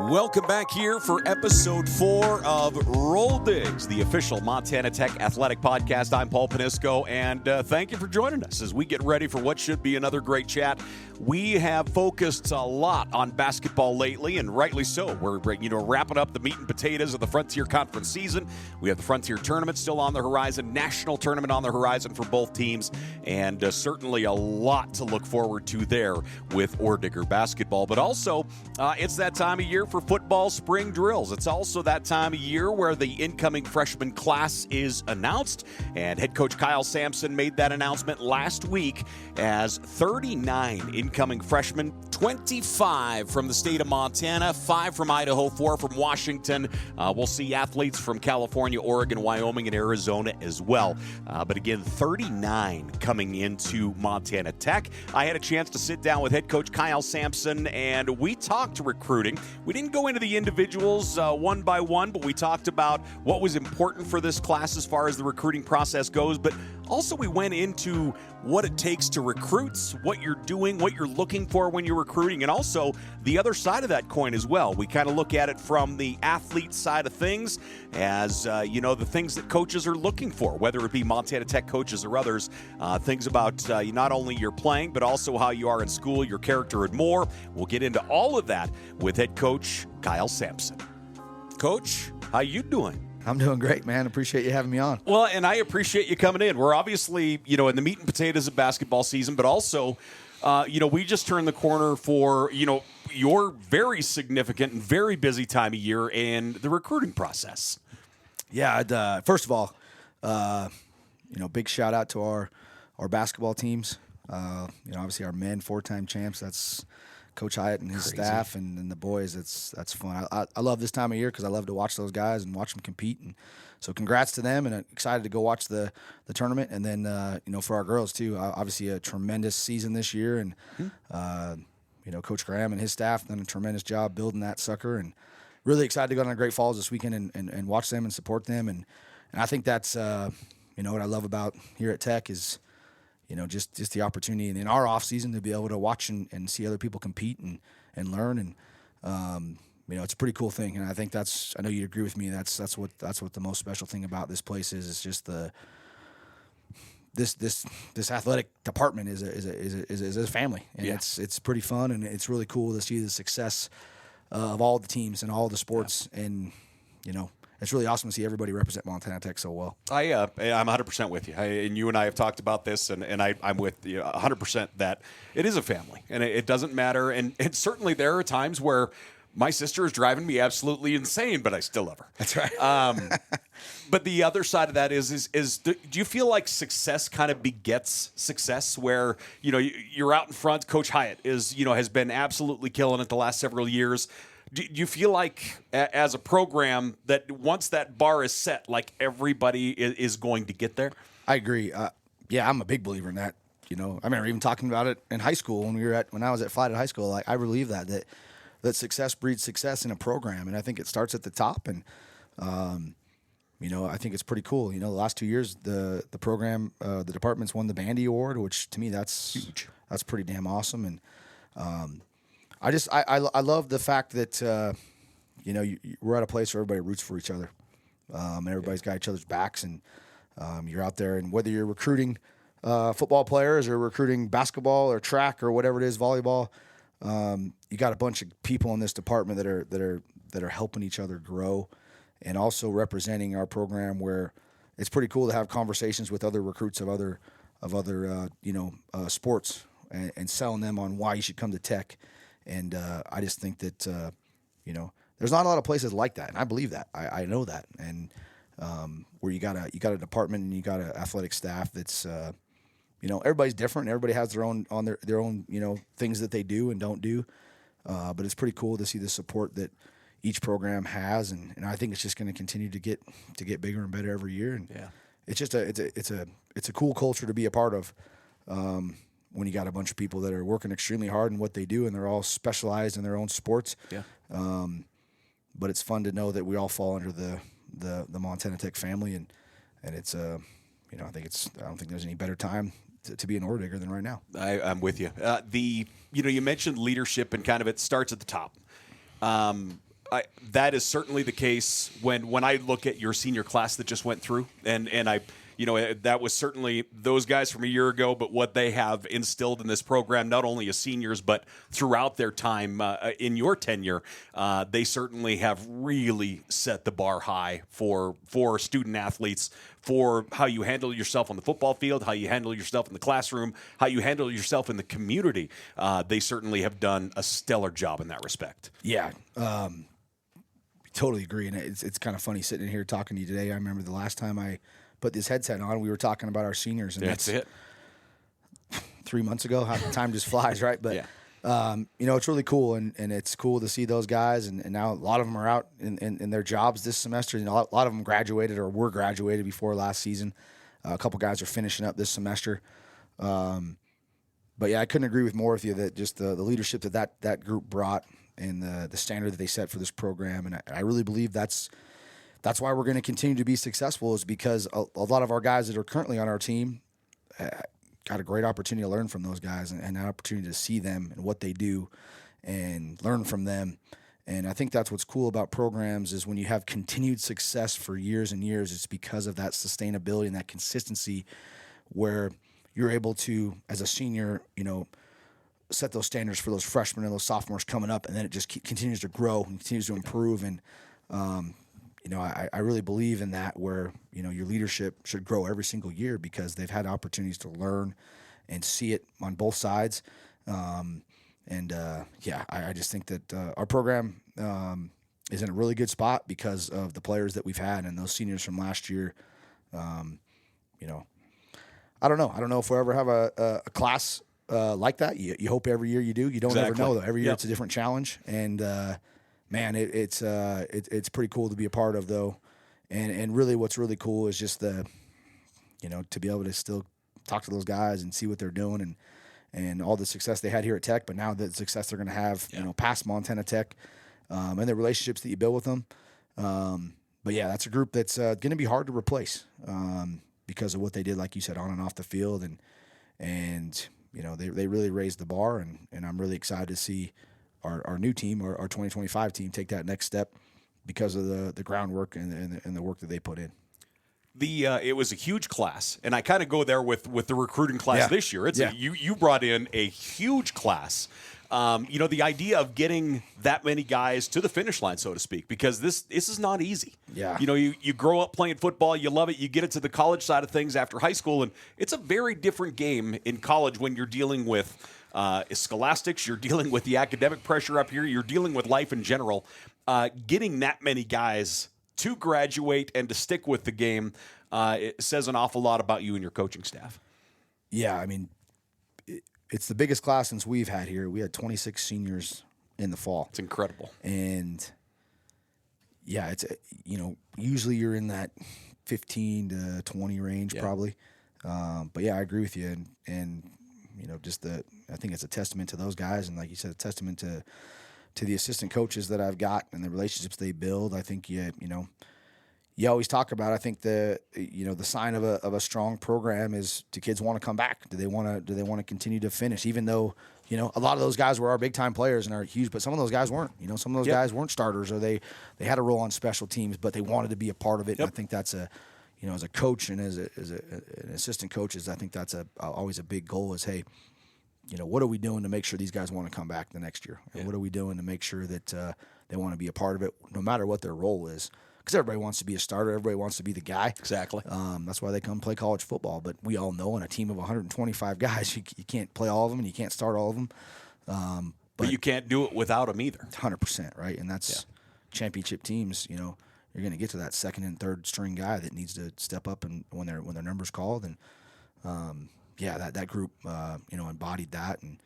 Welcome back here for episode 4 of Roll Digs, the official Montana Tech athletic podcast. I'm Paul Panisco, and thank you for joining us as we get ready for what should be another great chat. We have focused a lot on basketball lately, and rightly so. We're wrapping up the meat and potatoes of the Frontier Conference season. We have the Frontier Tournament still on the horizon, national tournament on the horizon for both teams, and certainly a lot to look forward to there with Oredigger basketball. But also, it's that time of year for football spring drills. It's also that time of year where the incoming freshman class is announced, and head coach Kyle Samson made that announcement last week as 39 incoming freshmen, 25 from the state of Montana, 5 from Idaho, 4 from Washington. We'll see athletes from California, Oregon, Wyoming, and Arizona as well. But again, 39 coming into Montana Tech. I had a chance to sit down with head coach Kyle Samson, and we talked recruiting. We didn't go into the individuals one by one, but we talked about what was important for this class as far as the recruiting process goes. But also we went into what it takes to recruit, what you're doing, what you're looking for when you're recruiting, and also the other side of that coin as well. We kind of look at it from the athlete side of things as, the things that coaches are looking for, whether it be Montana Tech coaches or others, things about not only your playing, but also how you are in school, your character, and more. We'll get into all of that with head coach Kyle Samson. Coach, how you doing? I'm doing great, man. Appreciate you having me on. Well, and I appreciate you coming in. We're obviously, in the meat and potatoes of basketball season, but also, we just turned the corner for, your very significant and very busy time of year in the recruiting process. Yeah, first of all, big shout out to our basketball teams. Obviously our men 4-time champs. That's Coach Hyatt and his staff and the boys. That's fun. I love this time of year because I love to watch those guys and watch them compete. And so congrats to them, and I'm excited to go watch the tournament. And then, for our girls too, obviously a tremendous season this year. And, Coach Graham and his staff done a tremendous job building that sucker, and really excited to go down to Great Falls this weekend and watch them and support them. And I think that's, what I love about here at Tech is, just the opportunity in our off season to be able to watch and see other people compete and learn. And, it's a pretty cool thing. And I think I know you'd agree with me. That's what the most special thing about this place is. It's just this athletic department is a family, and it's pretty fun, and it's really cool to see the success of all the teams and all the sports. Yeah. And, it's really awesome to see everybody represent Montana Tech so well. I'm 100% with you. And you and I have talked about this, and I'm with you 100% that it is a family, and it doesn't matter. And certainly there are times where my sister is driving me absolutely insane, but I still love her. That's right. But the other side of that is do you feel like success kind of begets success, where you're out in front? Coach Hyatt has been absolutely killing it the last several years. Do you feel like, as a program, that once that bar is set, like everybody is going to get there? I agree. I'm a big believer in that. I remember even talking about it in high school when I was at Flight at high school. Like, I believe that success breeds success in a program, and I think it starts at the top. And I think it's pretty cool. The last 2 years, the program, the department's won the Bandy Award, which to me that's huge. That's pretty damn awesome. And I love the fact that we're at a place where everybody roots for each other, and everybody's got each other's backs, and you're out there, and whether you're recruiting football players or recruiting basketball or track or whatever it is, volleyball, you got a bunch of people in this department that are helping each other grow, and also representing our program, where it's pretty cool to have conversations with other recruits of other sports and selling them on why you should come to Tech. And I just think that there's not a lot of places like that, and I believe that. I know that, and where you got a department and you got an athletic staff that's everybody's different. Everybody has their own things that they do and don't do, but it's pretty cool to see the support that each program has, and I think it's just going to continue to get bigger and better every year. And it's just it's a cool culture to be a part of. When you got a bunch of people that are working extremely hard in what they do, and they're all specialized in their own sports. Yeah. But it's fun to know that we all fall under the Montana Tech family, and it's I don't think there's any better time to be an Oredigger than right now. I'm with you. You mentioned leadership, and kind of it starts at the top. That is certainly the case when I look at your senior class that just went through, and I. That was certainly those guys from a year ago, but what they have instilled in this program, not only as seniors, but throughout their time in your tenure, they certainly have really set the bar high for student athletes, for how you handle yourself on the football field, how you handle yourself in the classroom, how you handle yourself in the community. They certainly have done a stellar job in that respect. Yeah. Totally agree. And it's kind of funny sitting in here talking to you today. I remember the last time I put this headset on, we were talking about our seniors, and that's it. 3 months ago. How time just flies, right? But it's really cool, and it's cool to see those guys. And now a lot of them are out in their jobs this semester. A lot of them graduated or were graduated before last season. A couple guys are finishing up this semester. But yeah, I couldn't agree with more with you that just the leadership that group brought and the standard that they set for this program, and I really believe that's why we're going to continue to be successful, is because a lot of our guys that are currently on our team got a great opportunity to learn from those guys and an opportunity to see them and what they do and learn from them. And I think that's what's cool about programs is when you have continued success for years and years, it's because of that sustainability and that consistency where you're able to, as a senior, set those standards for those freshmen and those sophomores coming up, and then it just continues to grow and continues to improve. And I really believe in that, where your leadership should grow every single year because they've had opportunities to learn and see it on both sides. I just think that our program is in a really good spot because of the players that we've had and those seniors from last year. I don't know. I don't know if we'll ever have a class like that. You hope every year you do. You don't ever know, though. Every year it's a different challenge, and man, it's pretty cool to be a part of, though. And really what's really cool is just to be able to still talk to those guys and see what they're doing and all the success they had here at Tech, but now the success they're going to have, past Montana Tech, and the relationships that you build with them. But yeah, that's a group that's going to be hard to replace because of what they did, like you said, on and off the field. And they really raised the bar, and I'm really excited to see our new team, our 2025 team, take that next step because of the groundwork and the work that they put in. It was a huge class, and I kind of go there with the recruiting class this year. You brought in a huge class. The idea of getting that many guys to the finish line, so to speak, because this is not easy. Yeah. You grow up playing football, you love it, you get it to the college side of things after high school, and it's a very different game in college when you're dealing with scholastics, you're dealing with the academic pressure up here, you're dealing with life in general. Getting that many guys to graduate and to stick with the game, it says an awful lot about you and your coaching staff. Yeah, I mean, it's the biggest class since we've had here. We had 26 seniors in the fall. It's incredible. And yeah, it's usually you're in that 15 to 20 range probably. But yeah, I agree with you. And I think it's a testament to those guys, and like you said, a testament to the assistant coaches that I've got and the relationships they build. I think you always talk about, I think the sign of a strong program is, do kids want to come back? Do they want to continue to finish? Even though, a lot of those guys were our big time players and are huge, but some of those guys weren't. Some of those guys weren't starters, or they had a role on special teams, but they wanted to be a part of it. And I think that's as a coach and as an assistant coach, I think that's always a big goal is, hey, what are we doing to make sure these guys want to come back the next year? And what are we doing to make sure that they want to be a part of it, no matter what their role is? Because everybody wants to be a starter. Everybody wants to be the guy. Exactly. That's why they come play college football. But we all know in a team of 125 guys, you can't play all of them and you can't start all of them. But you can't do it without them either. 100%, right? And that's championship teams, you're going to get to that second and third string guy that needs to step up and when their number's called. And that group, embodied that, and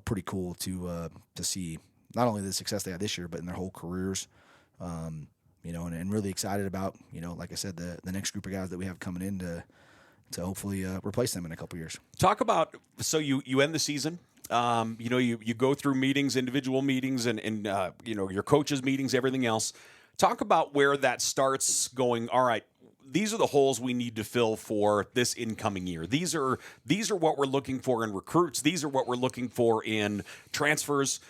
pretty cool to see not only the success they had this year, but in their whole careers. And really excited about, like I said, the next group of guys that we have coming in to hopefully replace them in a couple years. Talk about, so you end the season. You go through meetings, individual meetings, and your coaches' meetings, everything else. Talk about where that starts going, all right, these are the holes we need to fill for this incoming year. These are what we're looking for in recruits. These are what we're looking for in transfers.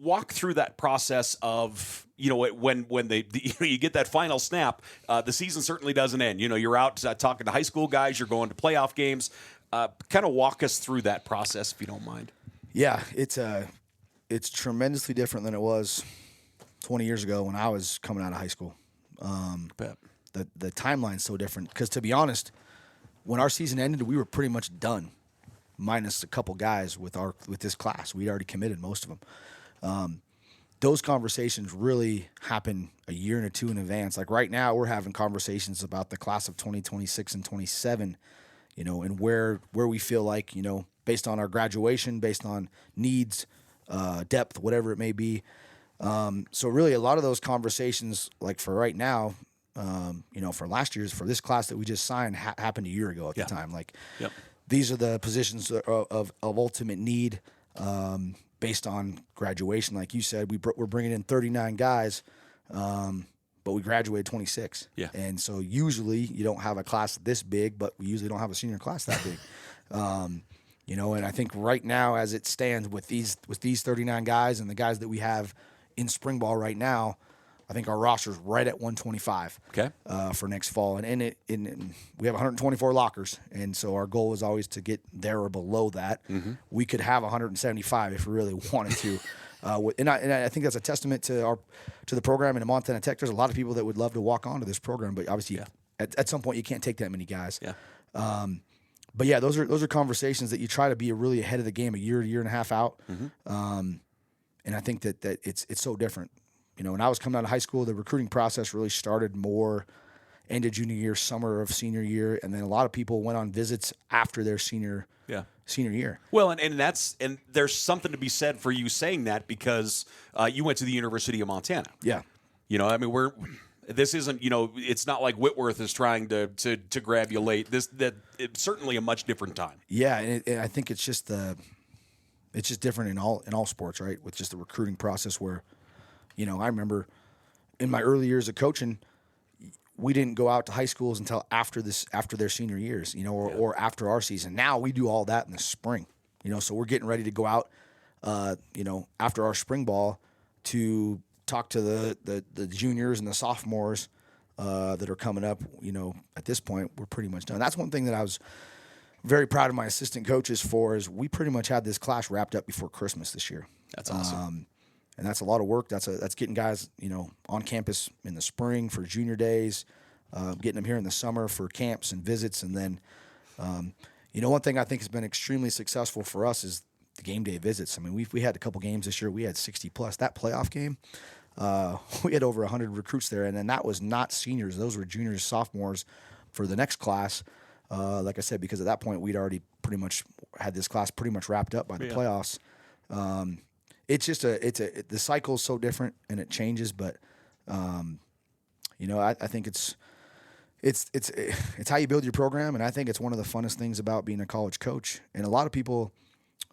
Walk through that process of, when you get that final snap, the season certainly doesn't end. You're out talking to high school guys, you're going to playoff games. Kind of walk us through that process, if you don't mind. Yeah, it's tremendously different than it was 20 years ago when I was coming out of high school. The timeline's so different because, to be honest, when our season ended, we were pretty much done, minus a couple guys with this class. We'd already committed most of them. Those conversations really happen a year and two in advance. Like right now, we're having conversations about the class of 2026 and 27, and where we feel like, based on our graduation, based on needs, depth, whatever it may be. So really a lot of those conversations, like for right now, for last year's, for this class that we just signed, happened a year ago at the time. Like, these are the positions of ultimate need, based on graduation. Like you said, we're bringing in 39 guys, but we graduated 26. Yeah. And so usually you don't have a class this big, but we usually don't have a senior class that big. And I think right now, as it stands with these 39 guys and the guys that we have in spring ball right now, I think our roster's right at 125. Okay. For next fall, and we have 124 lockers, and so our goal is always to get there or below that. Mm-hmm. We could have 175 if we really wanted to, and I think that's a testament to the program and to Montana Tech. There's a lot of people that would love to walk onto this program, but obviously at some point you can't take that many guys. Yeah. But yeah, those are conversations that you try to be really ahead of the game, a year and a half out. Mm-hmm. And I think that it's so different. When I was coming out of high school, the recruiting process really started more end of junior year, summer of senior year, and then a lot of people went on visits after their senior year. Well, and there's something to be said for you saying that because you went to the University of Montana. Yeah. This isn't, it's not like Whitworth is trying to grab you late. It's certainly a much different time. Yeah, and I think it's just different in all sports, right? With just the recruiting process where, I remember in my early years of coaching, we didn't go out to high schools until after their senior years, or after our season. Now we do all that in the spring, so we're getting ready to go out, after our spring ball to talk to the juniors and the sophomores that are coming up. At this point, we're pretty much done. That's one thing that I was very proud of my assistant coaches for, is we pretty much had this class wrapped up before Christmas this year. That's awesome. And that's a lot of work. That's getting guys, on campus in the spring for junior days, getting them here in the summer for camps and visits. And then, one thing I think has been extremely successful for us is the game day visits. I mean, we had a couple games this year. We had 60 plus. That playoff game, we had over 100 recruits there. And then that was not seniors. Those were juniors, sophomores for the next class. Like I said, because at that point we'd already pretty much had this class pretty much wrapped up by the playoffs. It's just the cycle is so different and it changes, but I think it's how you build your program, and I think it's one of the funnest things about being a college coach. And a lot of people,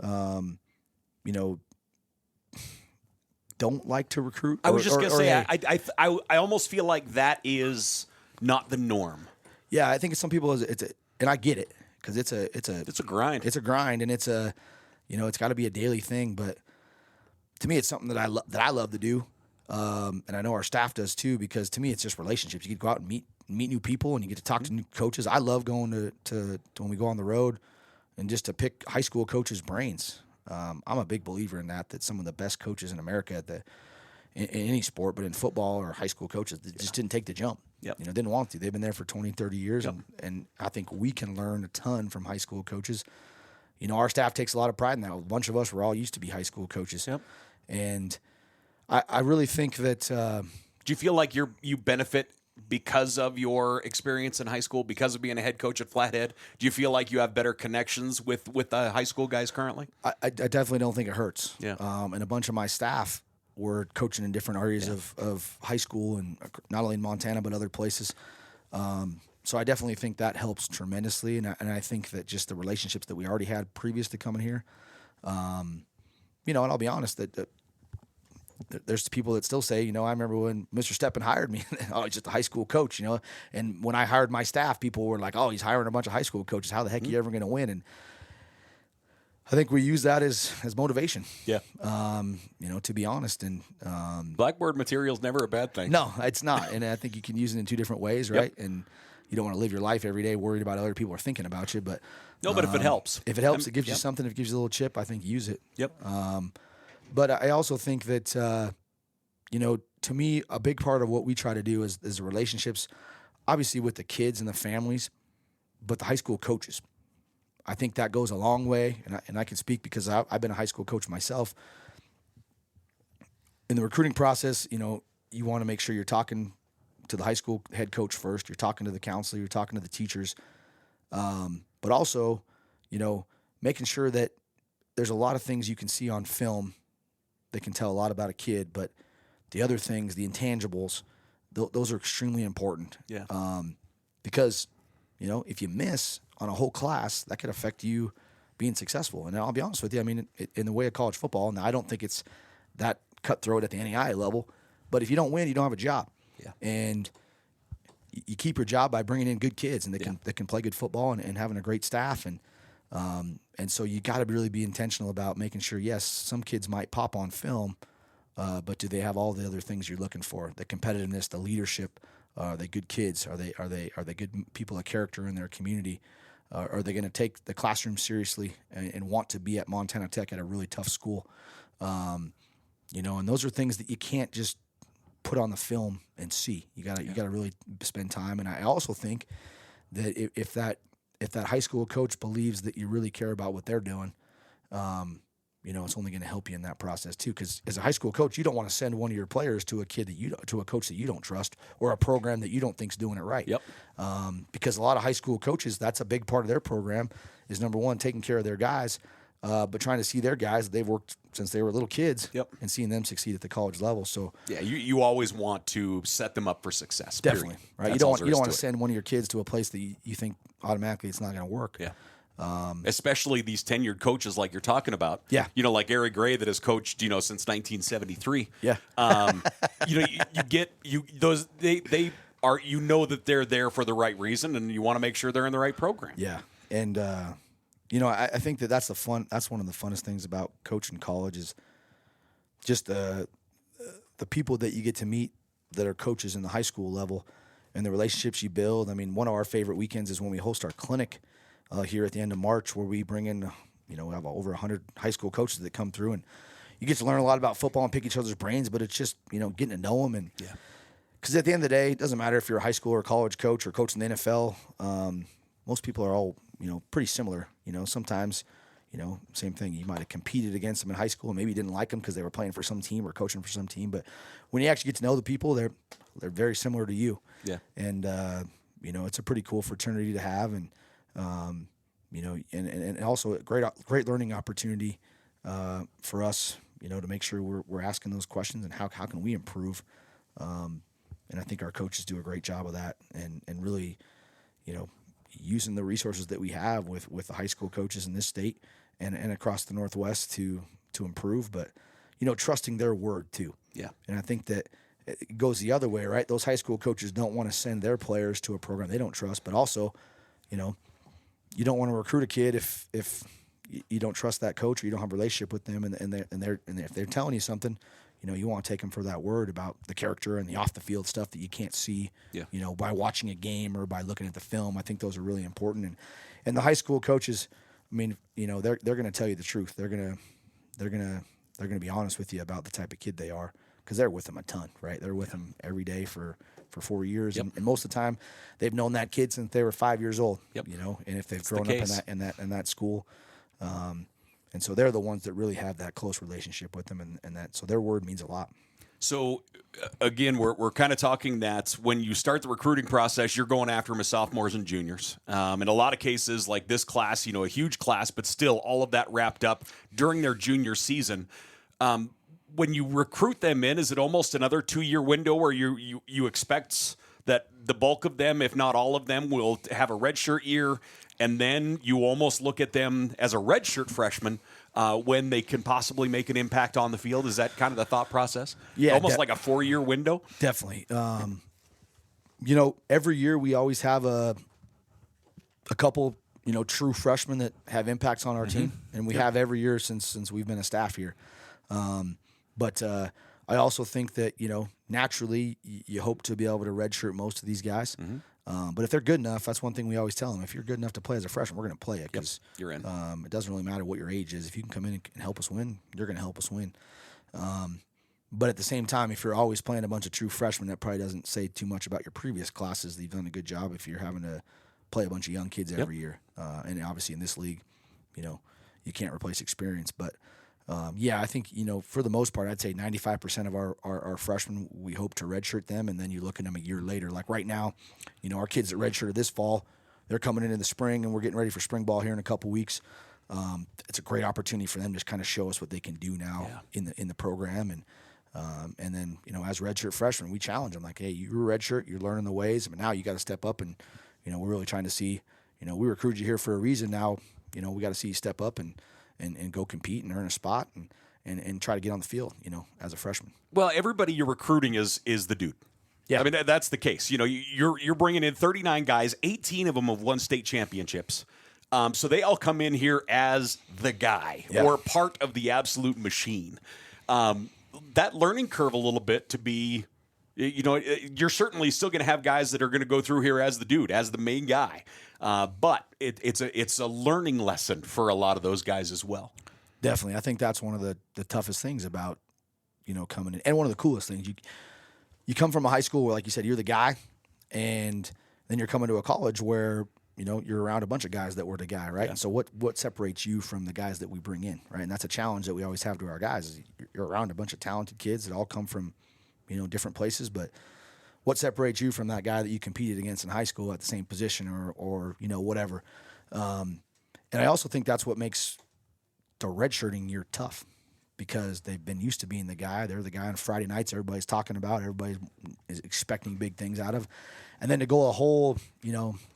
don't like to recruit. I was just gonna say, I almost feel like that is not the norm. Yeah, I think some people and I get it because it's a grind. It's a grind, and it's got to be a daily thing, but. To me, it's something that I love to do, and I know our staff does too. Because to me, it's just relationships. You get to go out and meet new people, and you get to talk to new coaches. I love going to when we go on the road, and just to pick high school coaches' brains. I'm a big believer in that some of the best coaches in America in any sport, but in football or high school coaches, they just didn't take the jump. Yep. Didn't want to. They've been there for 20, 30 years, and I think we can learn a ton from high school coaches. Our staff takes a lot of pride in that. A bunch of us were all used to be high school coaches. Yep. And I really think that. Do you feel like you benefit because of your experience in high school, because of being a head coach at Flathead? Do you feel like you have better connections with the high school guys currently? I definitely don't think it hurts. Yeah. And a bunch of my staff were coaching in different areas of high school, and not only in Montana but other places. So I definitely think that helps tremendously, and I think that just the relationships that we already had previous to coming here. And I'll be honest that there's people that still say, I remember when Mr. Steppen hired me, oh, he's just a high school coach, And when I hired my staff, people were like, oh, he's hiring a bunch of high school coaches. How the heck are you ever going to win? And I think we use that as motivation. Yeah. To be honest, and Blackboard material is never a bad thing. no, it's not. And I think you can use it in two different ways, right? Yep. And you don't want to live your life every day worried about other people are thinking about you. But but if it helps, it gives you something. If it gives you a little chip, I think use it. Yep. But I also think that to me, a big part of what we try to do is the relationships, obviously with the kids and the families, but the high school coaches. I think that goes a long way, and I can speak because I've been a high school coach myself. In the recruiting process, you want to make sure you're talking to the high school head coach first. You're talking to the counselor. You're talking to the teachers. But also, making sure that there's a lot of things you can see on film that can tell a lot about a kid. But the other things, the intangibles, those are extremely important. Yeah. Because, if you miss on a whole class, that could affect you being successful. And I'll be honest with you, I mean, in the way of college football, and I don't think it's that cutthroat at the NAIA level, but if you don't win, you don't have a job. Yeah. And you keep your job by bringing in good kids and that can play good football and having a great staff. And so you got to really be intentional about making sure, yes, some kids might pop on film, but do they have all the other things you're looking for? The competitiveness, the leadership. Are they good kids? Are they good people of character in their community? Are they going to take the classroom seriously and want to be at Montana Tech at a really tough school? And those are things that you can't just put on the film and see. You got to really spend time. And I also think that if that high school coach believes that you really care about what they're doing, it's only going to help you in that process too. Because as a high school coach, you don't want to send one of your players to a coach that you don't trust or a program that you don't think's doing it right. Yep. Because a lot of high school coaches, that's a big part of their program is number one, taking care of their guys, but trying to see their guys that they've worked since they were little kids. Yep. And seeing them succeed at the college level. So yeah, you always want to set them up for success. Definitely. Period. Right. You don't want to send one of your kids to a place that you think automatically it's not going to work. Yeah. Especially these tenured coaches like you're talking about. Yeah. Like Eric Gray that has coached, since 1973. Yeah. You get those they are that they're there for the right reason, and you want to make sure they're in the right program. Yeah. And I think that's one of the funnest things about coaching college is just the people that you get to meet that are coaches in the high school level and the relationships you build. I mean, one of our favorite weekends is when we host our clinic here at the end of March, where we bring in, we have over 100 high school coaches that come through, and you get to learn a lot about football and pick each other's brains, but it's just, getting to know them. And because at the end of the day, it doesn't matter if you're a high school or college coach or coach in the NFL. Most people are all, pretty similar. Sometimes, same thing. You might have competed against them in high school and maybe you didn't like them because they were playing for some team or coaching for some team. But when you actually get to know the people, they're very similar to you. Yeah. And, it's a pretty cool fraternity to have. And, and also a great learning opportunity for us, to make sure we're asking those questions and how can we improve. And I think our coaches do a great job of that and really, using the resources that we have with the high school coaches in this state and across the Northwest to improve, but, trusting their word too. Yeah. And I think that it goes the other way, right? Those high school coaches don't want to send their players to a program they don't trust, but also, you don't want to recruit a kid if you don't trust that coach or you don't have a relationship with them, and if they're telling you something, you want to take them for that word about the character and the off the field stuff that you can't see, by watching a game or by looking at the film. I think those are really important, and the high school coaches, I mean, they're going to tell you the truth. They're going to be honest with you about the type of kid they are because they're with them a ton, right? They're with them every day for 4 years, and most of the time they've known that kid since they were 5 years old. Yep. And if they've grown up in that school, and so they're the ones that really have that close relationship with them, and that so their word means a lot. So again, we're kind of talking that when you start the recruiting process, you're going after them as sophomores and juniors. In a lot of cases, like this class, a huge class, but still all of that wrapped up during their junior season. When you recruit them in, is it almost another 2-year window where you expect that the bulk of them, if not all of them, will have a redshirt year, and then you almost look at them as a redshirt freshman when they can possibly make an impact on the field? Is that kind of the thought process? Yeah. Almost like a 4-year window? Definitely. Every year we always have a couple true freshmen that have impacts on our team, and we have every year since we've been a staff here. But I also think that, naturally you hope to be able to redshirt most of these guys. But if they're good enough, that's one thing we always tell them. If you're good enough to play as a freshman, we're going to play it because you're in. It doesn't really matter what your age is. If you can come in and help us win, you're going to help us win. But at the same time, if you're always playing a bunch of true freshmen, that probably doesn't say too much about your previous classes. You've done a good job if you're having to play a bunch of young kids every year. And obviously in this league, you can't replace experience. But I think, for the most part, I'd say 95% of our freshmen, we hope to redshirt them, and then you look at them a year later. Like right now, our kids that redshirted this fall, they're coming into the spring, and we're getting ready for spring ball here in a couple weeks. It's a great opportunity for them to kind of show us what they can do now in the program. And then, as redshirt freshmen, we challenge them like, hey, you're a redshirt, you're learning the ways, but now you got to step up, and, we're really trying to see, we recruited you here for a reason. Now, we got to see you step up and go compete and earn a spot and try to get on the field, as a freshman. Well, everybody you're recruiting is the dude. Yeah. I mean, that's the case. You're bringing in 39 guys, 18 of them have won state championships. So they all come in here as the guy or part of the absolute machine. That learning curve a little bit to be, you're certainly still going to have guys that are going to go through here as the dude, as the main guy. But it's a learning lesson for a lot of those guys as well. Definitely. I think that's one of the toughest things about, coming in. And one of the coolest things. You come from a high school where, like you said, you're the guy, and then you're coming to a college where, you're around a bunch of guys that were the guy, right? Yeah. And so what separates you from the guys that we bring in, right? And that's a challenge that we always have to our guys is you're around a bunch of talented kids that all come from, different places, but what separates you from that guy that you competed against in high school at the same position or whatever. And I also think that's what makes the redshirting year tough because they've been used to being the guy. They're the guy on Friday nights everybody's talking about, everybody is expecting big things out of. And then to go a whole,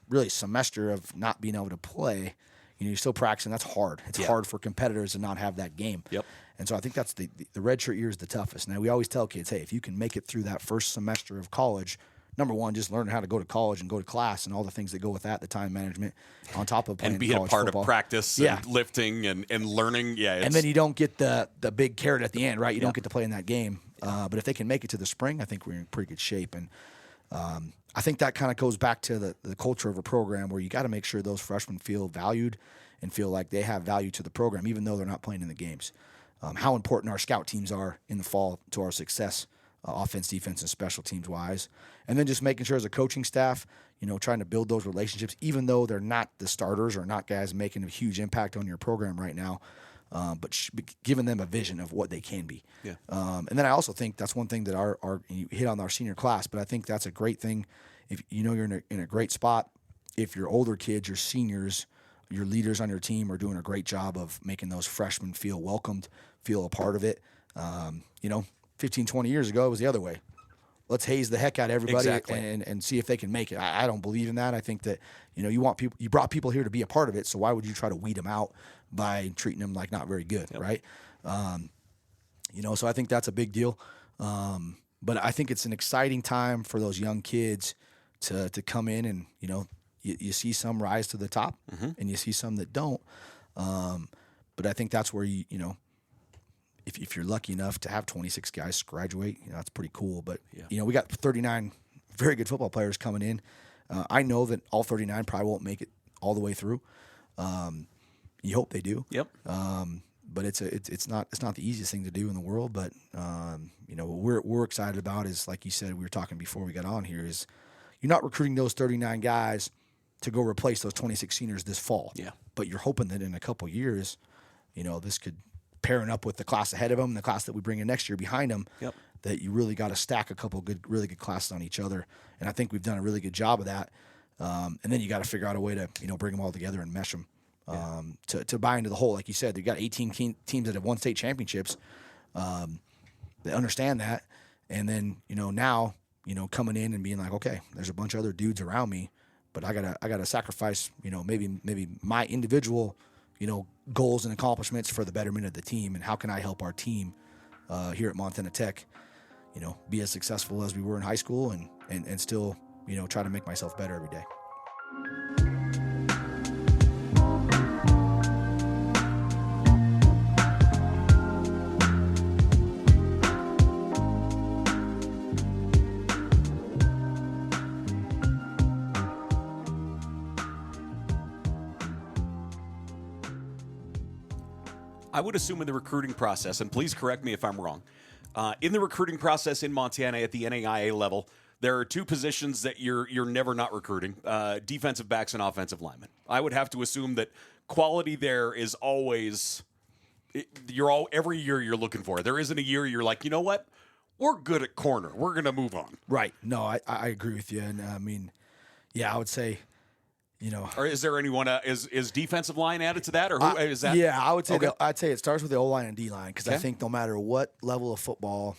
really semester of not being able to play, you're still practicing. That's hard. It's hard for competitors to not have that game. Yep. And so I think that's the redshirt year is the toughest. Now, we always tell kids, hey, if you can make it through that first semester of college, number one, just learn how to go to college and go to class and all the things that go with that, the time management, on top of playing and being college a part football. Of practice and lifting and learning. Yeah, and then you don't get the big carrot at the end, right? You don't get to play in that game. But if they can make it to the spring, I think we're in pretty good shape. And I think that kind of goes back to the culture of a program where you got to make sure those freshmen feel valued and feel like they have value to the program, even though they're not playing in the games. How important our scout teams are in the fall to our success, offense, defense, and special teams wise. And then just making sure as a coaching staff, trying to build those relationships, even though they're not the starters or not guys making a huge impact on your program right now, but giving them a vision of what they can be. Yeah. And then I also think that's one thing that you hit on our senior class, but I think that's a great thing. If you're in a great spot, if your older kids, your seniors, your leaders on your team are doing a great job of making those freshmen feel welcomed, feel a part of it. 15, 20 years ago, it was the other way. Let's haze the heck out of everybody and see if they can make it. I don't believe in that. I think that, you brought people here to be a part of it, so why would you try to weed them out by treating them like not very good, right? So I think that's a big deal. But I think it's an exciting time for those young kids to come in and, you see some rise to the top and you see some that don't. But I think that's where if you're lucky enough to have 26 guys graduate, that's pretty cool. But, we got 39 very good football players coming in. I know that all 39 probably won't make it all the way through. You hope they do. Yep. But it's not the easiest thing to do in the world. But, what we're excited about is, like you said, we were talking before we got on here, is you're not recruiting those 39 guys to go replace those 26 seniors this fall. Yeah. But you're hoping that in a couple years, this could pairing up with the class ahead of them, the class that we bring in next year behind them, that you really got to stack a couple really good classes on each other. And I think we've done a really good job of that. And then you got to figure out a way to, bring them all together and mesh them to buy into the whole. Like you said, you got 18 teams that have won state championships. They understand that. And then, now, coming in and being like, okay, there's a bunch of other dudes around me, but I gotta sacrifice, maybe my individual, goals and accomplishments for the betterment of the team. And how can I help our team here at Montana Tech, be as successful as we were in high school and still, try to make myself better every day. I would assume in the recruiting process, and please correct me if I'm wrong, in the recruiting process in Montana at the NAIA level, there are two positions that you're never not recruiting: defensive backs and offensive linemen. I would have to assume that quality there is always every year you're looking for. There isn't a year you're like, you know what, we're good at corner, we're going to move on. Right. No, I agree with you, and I mean, yeah, I would say. Or is there anyone? Is defensive line added to that, or who is that? Yeah, I would say. Okay. I'd say it starts with the O line and D line because I think no matter what level of football,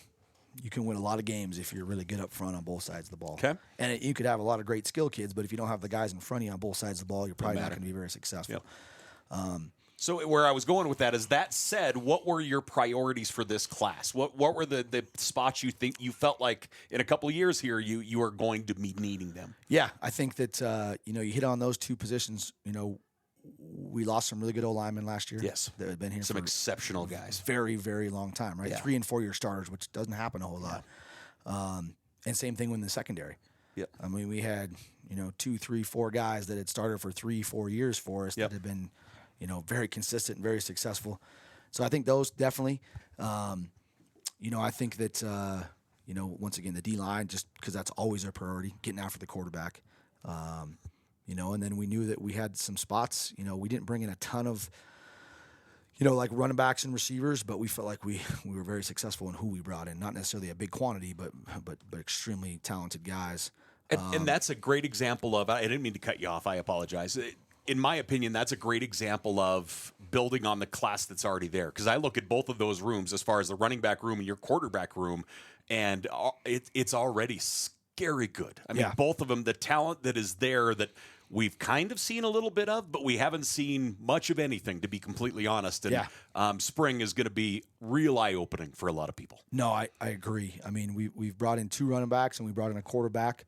you can win a lot of games if you're really good up front on both sides of the ball. Okay. And you could have a lot of great skill kids, but if you don't have the guys in front of you on both sides of the ball, you're probably not going to be very successful. Yep. So where I was going with that is, that said, what were your priorities for this class? What were the spots you think you felt like in a couple of years here you are going to be needing them? Yeah, I think that you hit on those two positions. We lost some really good O linemen last year. Yes, that had been here some for exceptional guys, very very long time. Right, 3 and 4 year starters, which doesn't happen a whole lot. And same thing with the secondary. Yeah, I mean we had 2, 3, 4 guys that had started for 3-4 years for us that had been very consistent and very successful. So I think those definitely, I think that, once again, the D-line, just because that's always our priority, getting after the quarterback. And then we knew that we had some spots. We didn't bring in a ton of, like running backs and receivers, but we felt like we were very successful in who we brought in. Not necessarily a big quantity, but extremely talented guys. And that's a great example of, I didn't mean to cut you off, I apologize. In my opinion, that's a great example of building on the class that's already there. Because I look at both of those rooms, as far as the running back room and your quarterback room, and it's already scary good. I mean, both of them, the talent that is there that we've kind of seen a little bit of, but we haven't seen much of anything, to be completely honest. And spring is going to be real eye-opening for a lot of people. No, I agree. I mean, we've brought in 2 running backs and we brought in a quarterback.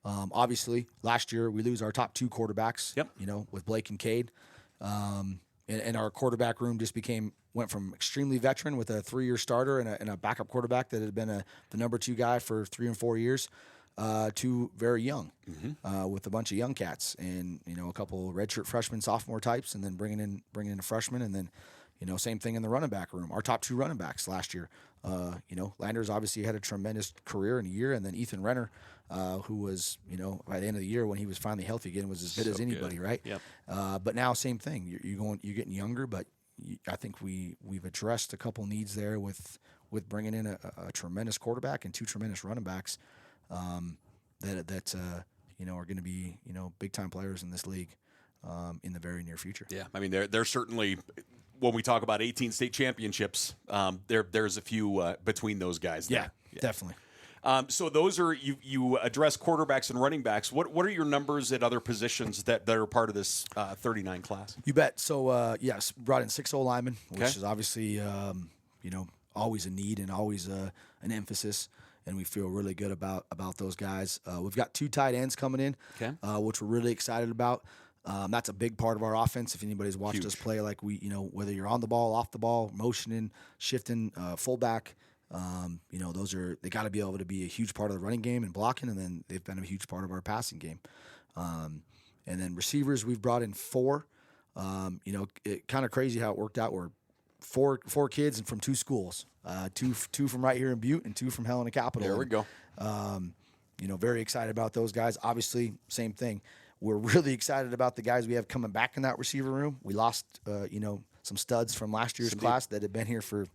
Obviously, last year we lose our top 2 quarterbacks. Yep. With Blake and Cade, and our quarterback room just went from extremely veteran with a 3-year starter and a backup quarterback that had been the number 2 guy for 3 and 4 years, to very young, with a bunch of young cats and a couple redshirt freshman, sophomore types, and then bringing in a freshman, and then same thing in the running back room. Our top 2 running backs last year. Landers obviously had a tremendous career in a year, and then Ethan Renner, who was, by the end of the year when he was finally healthy again, was as good as anybody, right? Yep. But now same thing. You're getting younger, but I think we've addressed a couple needs there with bringing in a tremendous quarterback and 2 tremendous running backs, that are going to be big time players in this league, in the very near future. Yeah, I mean they're certainly. When we talk about 18 state championships, there's a few between those guys there. Yeah, definitely. So those are you address quarterbacks and running backs. What are your numbers at other positions that are part of this 39 class? You bet. So yes, brought in 6 O linemen, which is obviously always a need and always an emphasis, and we feel really good about those guys. We've got 2 tight ends coming in, which we're really excited about. That's a big part of our offense. If anybody's watched us play, like whether you're on the ball, off the ball, motioning, shifting, fullback, they got to be able to be a huge part of the running game and blocking, and then they've been a huge part of our passing game. And then receivers, we've brought in 4. It kind of crazy how it worked out. We're four kids and from 2 schools, two from right here in Butte and 2 from Helena Capital. There we go. Very excited about those guys. Obviously, same thing. We're really excited about the guys we have coming back in that receiver room. We lost, some studs from last year's class that had been here for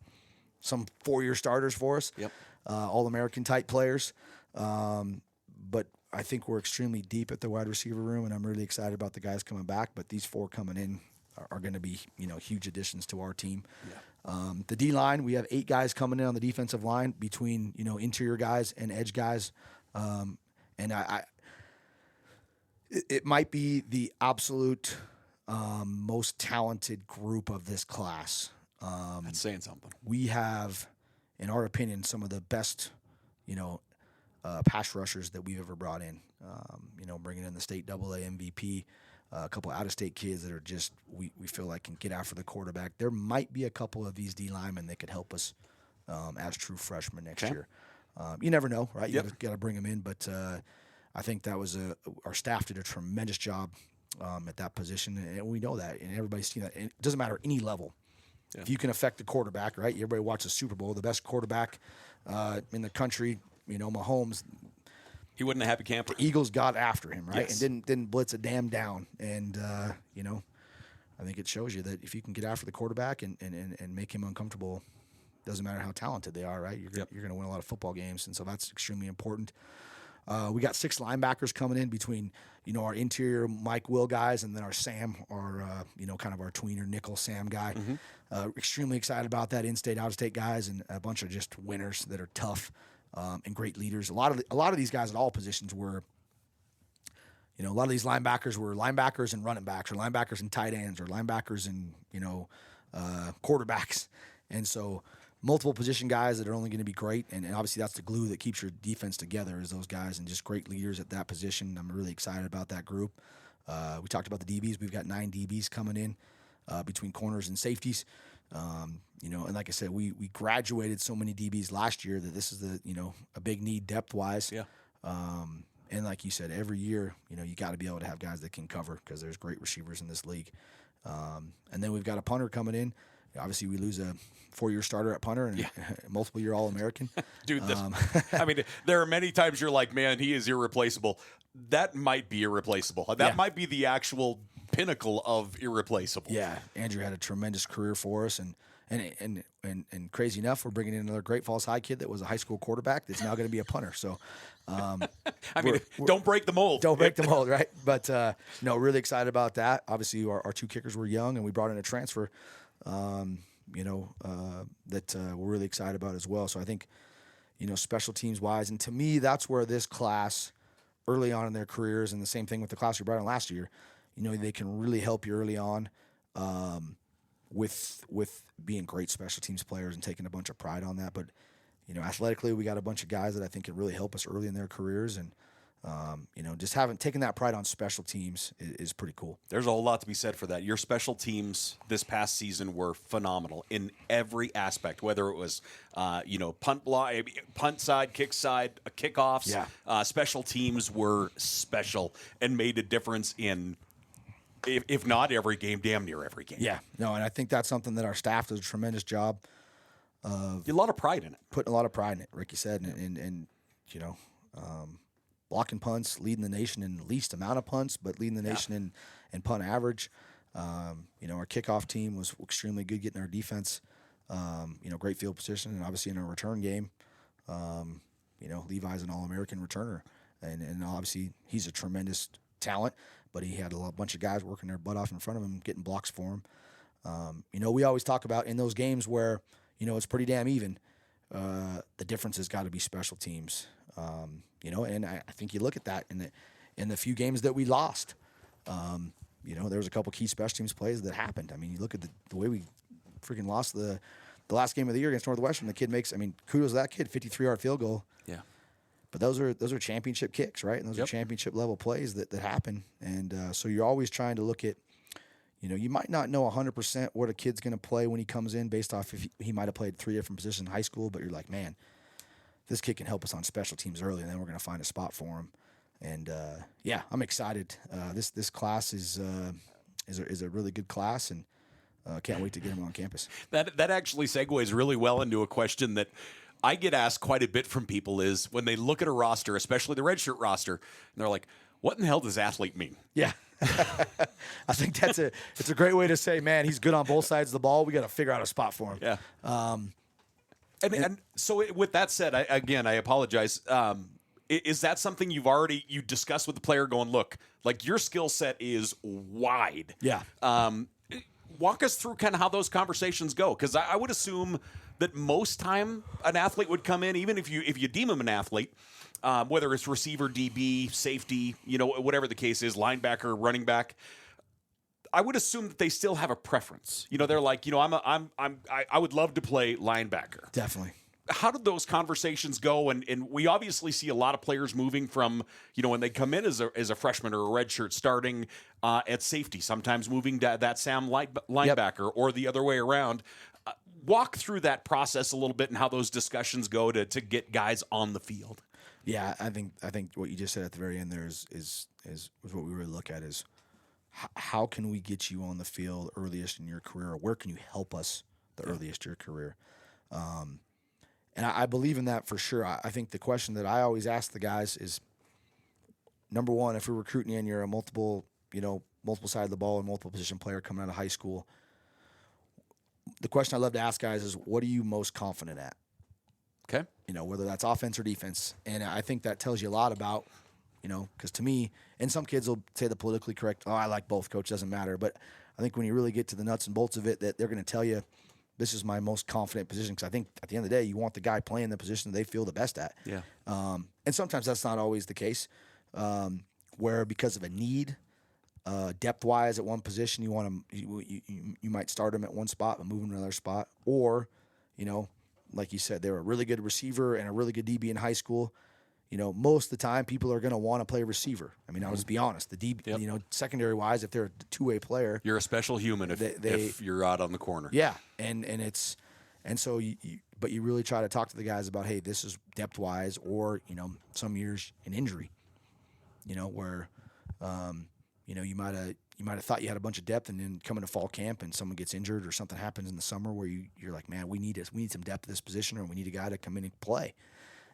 some 4-year starters for us. Yep. All-American type players. But I think we're extremely deep at the wide receiver room, and I'm really excited about the guys coming back. But these 4 coming in are going to be, huge additions to our team. Yeah. The D-line, we have 8 guys coming in on the defensive line between, interior guys and edge guys. And it might be the absolute most talented group of this class. That's saying something. We have, in our opinion, some of the best, pass rushers that we've ever brought in. Bringing in the state AA MVP, a couple out-of-state kids that are just we feel like can get after the quarterback. There might be a couple of these D linemen that could help us as true freshmen next year. You never know, right? You got to bring them in, but I think that was our staff did a tremendous job at that position, and we know that, and everybody's seen that. And it doesn't matter any level. If you can affect the quarterback, right? Everybody watches the Super Bowl. The best quarterback in the country, Mahomes. He wasn't a happy camper. The Eagles got after him, right? Yes. And didn't blitz a damn down. And I think it shows you that if you can get after the quarterback and make him uncomfortable, doesn't matter how talented they are, right? You're going to win a lot of football games, and so that's extremely important. We got 6 linebackers coming in between, our interior Mike Will guys and then our Sam, our kind of our tweener nickel Sam guy. Extremely excited about that in-state, out-of-state guys, and a bunch of just winners that are tough and great leaders. A lot of these guys at all positions were. A lot of these linebackers were linebackers and running backs, or linebackers and tight ends, or linebackers and quarterbacks, and so multiple position guys that are only going to be great, and obviously that's the glue that keeps your defense together is those guys and just great leaders at that position. I'm really excited about that group. We talked about the DBs. We've got 9 DBs coming in between corners and safeties. And like I said, we graduated so many DBs last year that this is a big need depth wise. Yeah. And like you said, every year, you got to be able to have guys that can cover because there's great receivers in this league. And then we've got a punter coming in. Obviously, we lose a 4-year starter at punter and a multiple-year All-American. Dude, there are many times you're like, man, he is irreplaceable. That might be irreplaceable. That might be the actual pinnacle of irreplaceable. Yeah, Andrew had a tremendous career for us, and crazy enough, we're bringing in another Great Falls High kid that was a high school quarterback that's now going to be a punter. So, don't break the mold. Don't break the mold, right? But really excited about that. Obviously, our 2 kickers were young, and we brought in a transfer. That we're really excited about as well. So I think, special teams wise, and to me, that's where this class early on in their careers, and the same thing with the class we brought in last year, they can really help you early on with being great special teams players and taking a bunch of pride on that. But, athletically, we got a bunch of guys that I think can really help us early in their careers, and just taking that pride on special teams is pretty cool. There's a whole lot to be said for that. Your special teams this past season were phenomenal in every aspect, whether it was, punt side, kick side, kickoffs. Yeah. Special teams were special and made a difference in, if not every game, damn near every game. Yeah. No, and I think that's something that our staff does a tremendous job of. A lot of pride in it. Putting a lot of pride in it, Ricky said, and blocking punts, leading the nation in least amount of punts, but leading the nation in punt average. Our kickoff team was extremely good getting our defense, great field position, and obviously in our return game, Levi's an All-American returner, and obviously he's a tremendous talent, but he had a bunch of guys working their butt off in front of him, getting blocks for him. We always talk about in those games where, it's pretty damn even, the difference has got to be special teams. And I think you look at that in the few games that we lost. There was a couple key special teams plays that happened. I mean, you look at the way we freaking lost the last game of the year against Northwestern. The kid makes, kudos to that kid, 53-yard field goal. Yeah. But those are championship kicks, right? And those are championship level plays that happen. And so you're always trying to look at, you might not know 100% what a kid's going to play when he comes in based off if he might have played 3 different positions in high school, but you're like, man, this kid can help us on special teams early, and then we're going to find a spot for him. And I'm excited. This class is a really good class, and can't wait to get him on campus. That actually segues really well into a question that I get asked quite a bit from people is when they look at a roster, especially the redshirt roster, and they're like, what in the hell does athlete mean? Yeah. I think it's a great way to say, man, he's good on both sides of the ball. We got to figure out a spot for him. Yeah. And so with that said, I apologize. Is that something you discussed with the player going, look, like your skill set is wide. Yeah. Walk us through kind of how those conversations go. Because I would assume that most time an athlete would come in, even if you deem him an athlete, whether it's receiver, DB, safety, whatever the case is, linebacker, running back, I would assume that they still have a preference. They're like, I would love to play linebacker. Definitely. How did those conversations go? And we obviously see a lot of players moving from, when they come in as a freshman or a redshirt, starting at safety, sometimes moving to that Sam linebacker or the other way around. Walk through that process a little bit and how those discussions go to get guys on the field. Yeah, I think what you just said at the very end there is what we really look at is how can we get you on the field earliest in your career, or where can you help us the earliest your career. And I believe in that for sure. I think the question that I always ask the guys is, number one, if we're recruiting you and you're a multiple side of the ball and multiple position player coming out of high school, the question I love to ask guys is, what are you most confident at? Okay. Whether that's offense or defense. And I think that tells you a lot about, because to me, and some kids will say the politically correct, I like both, coach, doesn't matter. But I think when you really get to the nuts and bolts of it, that they're going to tell you, this is my most confident position, because I think at the end of the day, you want the guy playing the position that they feel the best at. Yeah. And sometimes that's not always the case, where because of a need, depth-wise at one position, you might start them at one spot but move them to another spot. Or, like you said, they're a really good receiver and a really good DB in high school. Most of the time, people are going to want to play receiso. I mean, I'll just be honest. The DB, secondary-wise, if they're a two-way player, you're a special human if you're out on the corner. Yeah, and so but you really try to talk to the guys about, hey, this is depth-wise, or some years an injury, where you might have thought you had a bunch of depth, and then come into fall camp and someone gets injured or something happens in the summer where you're like, man, we need some depth at this position, or we need a guy to come in and play.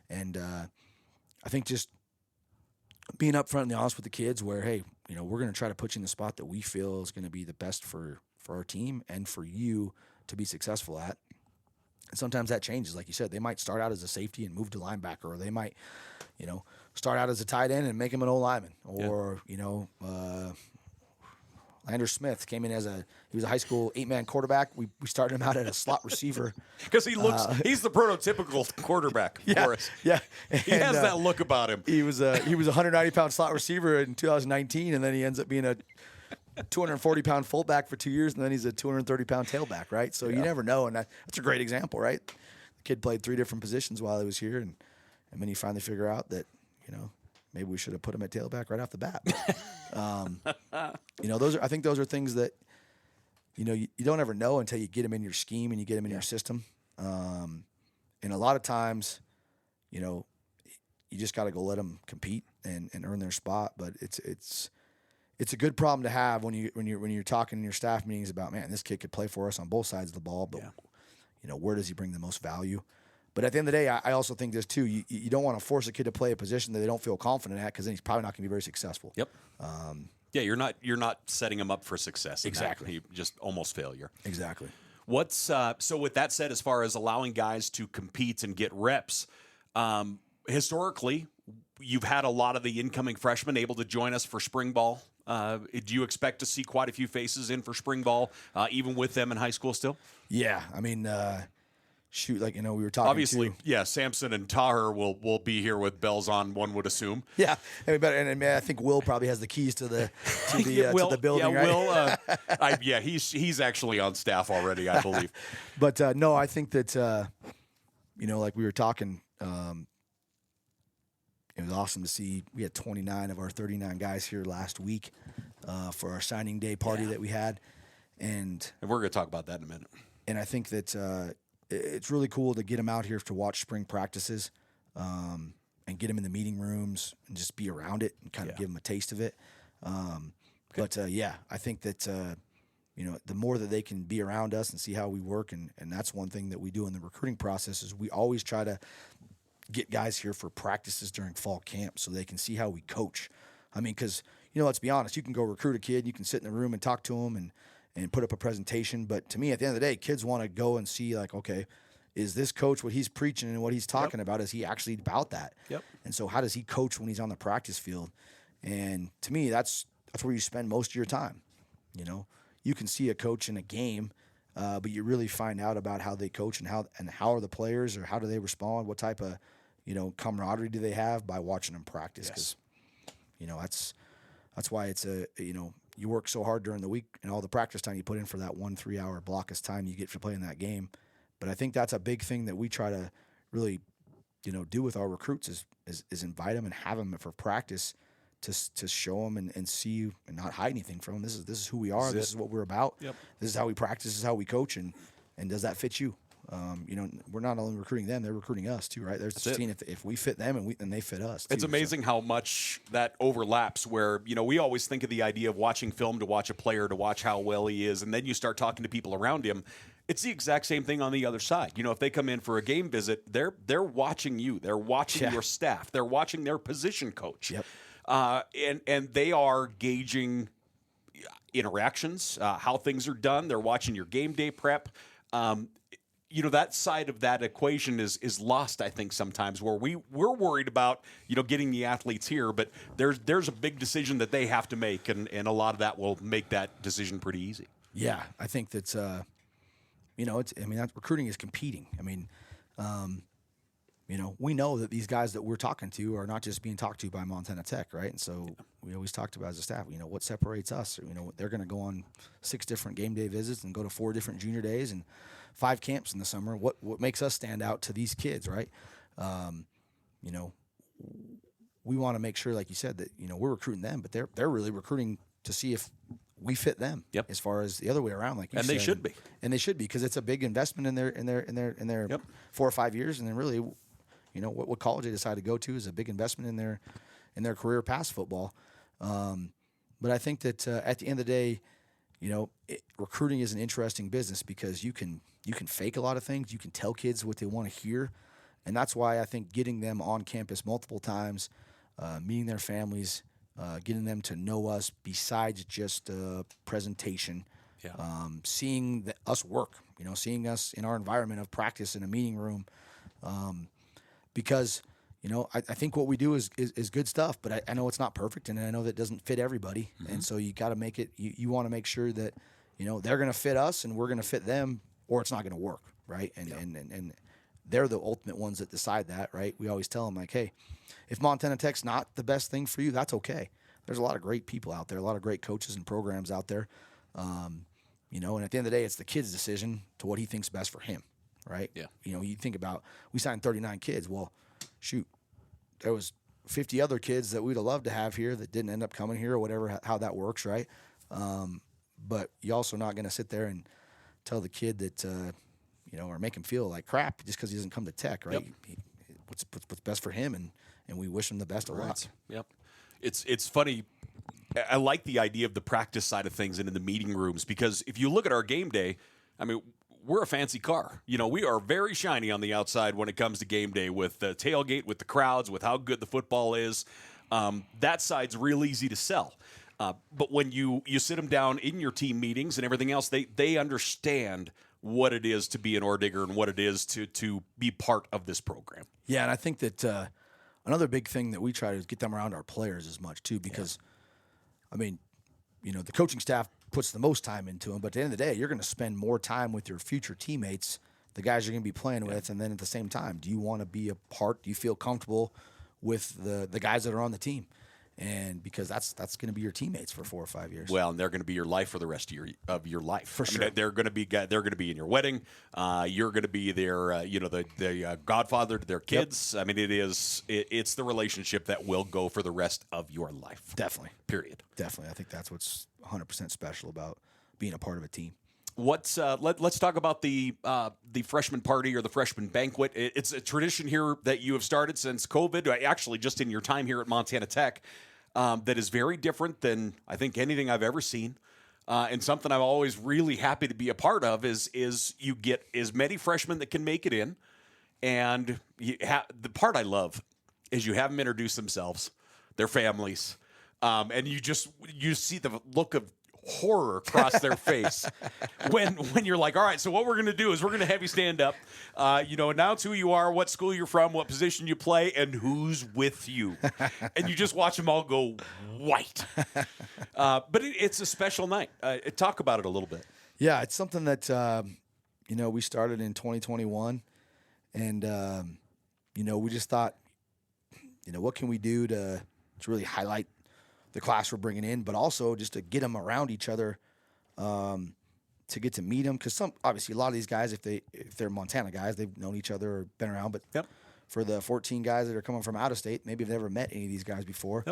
And I think just being upfront and honest with the kids, where, hey, we're going to try to put you in the spot that we feel is going to be the best for our team and for you to be successful at. And sometimes that changes. Like you said, they might start out as a safety and move to linebacker, or they might, start out as a tight end and make him an O-lineman, or, Lander Smith came in he was a high school 8-man quarterback. We started him out at a slot receiver. Because he's the prototypical quarterback for us. Yeah. He has that look about him. He was a 190-pound slot receiver in 2019, and then he ends up being a 240-pound fullback for 2 years, and then he's a 230-pound tailback, right? So you never know, and that's a great example, right? The kid played 3 different positions while he was here, and then you finally figure out that, maybe we should have put him at tailback right off the bat. I think those are things that, you don't ever know until you get them in your scheme and you get them in your system. And a lot of times, you just got to go let them compete and earn their spot. But it's a good problem to have when you're talking in your staff meetings about, man, this kid could play for us on both sides of the ball, but where does he bring the most value? But at the end of the day, I also think this too. You don't want to force a kid to play a position that they don't feel confident at, because then he's probably not going to be very successful. Yep. You're not setting him up for success. Exactly. Just almost failure. Exactly. What's so with that said, as far as allowing guys to compete and get reps, historically, you've had a lot of the incoming freshmen able to join us for spring ball. Do you expect to see quite a few faces in for spring ball, even with them in high school still? Yeah, I mean. Shoot, we were talking. Obviously, Samson and Taher will be here with bells on, one would assume. Yeah, and I think Will probably has the keys to the building. Yeah, right? Will. He's actually on staff already, I believe. But no, I think that like we were talking, it was awesome to see. We had 29 of our 39 guys here last week for our signing day party that we had, and we're going to talk about that in a minute. And I think that. It's really cool to get them out here to watch spring practices, and get them in the meeting rooms and just be around it and kind of give them a taste of it. But I think that the more that they can be around us and see how we work, and that's one thing that we do in the recruiting process is we always try to get guys here for practices during fall camp so they can see how we coach. I mean, because let's be honest, you can go recruit a kid, you can sit in the room and talk to them and put up a presentation. But to me, at the end of the day, kids want to go and see, like, okay, is this coach what he's preaching and what he's talking about? Is he actually about that? Yep. And so how does he coach when he's on the practice field? And to me, that's where you spend most of your time. You can see a coach in a game, but you really find out about how they coach and how are the players, or how do they respond? What type of, camaraderie do they have by watching them practice? Because, that's why it's you work so hard during the week and all the practice time you put in for that 1 3-hour block of time you get for playing that game. But I think that's a big thing that we try to really, do with our recruits is invite them and have them for practice to show them and see and not hide anything from them. This is who we are. This is what we're about. Yep. This is how we practice. This is how we coach. And does that fit you? We're not only recruiting them; they're recruiting us too, right? They're seeing if we fit them and they fit us. It's amazing how much that overlaps. Where we always think of the idea of watching film to watch a player, to watch how well he is, and then you start talking to people around him, It's the exact same thing on the other side. You know, if they come in for a game visit, they're watching you. They're watching your staff. They're watching their position coach. Yep. And they are gauging interactions, how things are done. They're watching your game day prep. You know, that side of that equation is lost, I think, sometimes, where we're worried about, you know, getting the athletes here, but there's a big decision that they have to make, and a lot of that will make that decision pretty easy. Yeah, I think that's, you know, recruiting is competing. I mean, you know, we know that these guys that we're talking to are not just being talked to by Montana Tech, right? And so we always talked about as a staff, you know, what separates us. You know, they're going to go on 6 different game day visits and go to 4 different junior days and 5 camps in the summer. What makes us stand out to these kids, right? You know, we want to make sure, like you said, that, you know, we're recruiting them, but they're really recruiting to see if we fit them. Yep. As far as the other way around, like you said. And they should be. And they should be, because it's a big investment in their Yep. 4 or 5 years, and then really, you know, what college they decide to go to is a big investment in their career past football. But I think that at the end of the day, you know, recruiting is an interesting business because you can fake a lot of things. You can tell kids what they want to hear, and that's why I think getting them on campus multiple times, meeting their families, getting them to know us besides just presentation, seeing us work, you know, seeing us in our environment of practice in a meeting room, because, you know, I think what we do is good stuff, but I know it's not perfect, and I know that it doesn't fit everybody, and so you got to make it. You want to make sure that, you know, they're going to fit us and we're going to fit them, or it's not going to work, right? And they're the ultimate ones that decide that, right? We always tell them, like, hey, if Montana Tech's not the best thing for you, that's okay. There's a lot of great people out there, a lot of great coaches and programs out there, you know. And at the end of the day, it's the kid's decision to what he thinks best for him, right? Yeah. You know, you think about, we signed 39 kids. Well, shoot, there was 50 other kids that we'd have loved to have here that didn't end up coming here, or whatever, how that works, right? But you're also not going to sit there and tell the kid that, you know, or make him feel like crap just because he doesn't come to Tech, right? Yep. What's best for him, and we wish him the best of luck. Yep. It's funny. I like the idea of the practice side of things and in the meeting rooms, because if you look at our game day, I mean, we're a fancy car. You know, we are very shiny on the outside when it comes to game day, with the tailgate, with the crowds, with how good the football is. That side's real easy to sell. But when you sit them down in your team meetings and everything else, they understand what it is to be an Oredigger and what it is to be part of this program. Yeah, and I think that another big thing that we try to get them around our players as much too, because, I mean, you know, the coaching staff puts the most time into them, but at the end of the day, you're going to spend more time with your future teammates, the guys you're going to be playing with, and then at the same time, do you want to be a part? Do you feel comfortable with the guys that are on the team? And because that's going to be your teammates for 4 or 5 years. Well, and they're going to be your life for the rest of your life. For sure. I mean, they're going to be in your wedding. You're going to be their you know, the godfather to their kids. Yep. I mean, it's the relationship that will go for the rest of your life. Definitely. Period. Definitely. I think that's what's 100% special about being a part of a team. Let's talk about the freshman party or the freshman banquet. It's a tradition here that you have started since COVID, actually just in your time here at Montana Tech, that is very different than I think anything I've ever seen, and something I'm always really happy to be a part of is you get as many freshmen that can make it in, and the part I love is you have them introduce themselves, their families, and you see the look of horror across their face when you're like, all right, so what we're going to do is we're going to have you stand up, you know, announce who you are, what school you're from, what position you play, and who's with you. And you just watch them all go white. But it's a special night. Talk about it a little bit. Yeah, it's something that, you know, we started in 2021. And, you know, we just thought, you know, what can we do to really highlight the class we're bringing in, but also just to get them around each other, to get to meet them. Because obviously a lot of these guys, if they're Montana guys, they've known each other or been around. But for the 14 guys that are coming from out of state, maybe they've never met any of these guys before.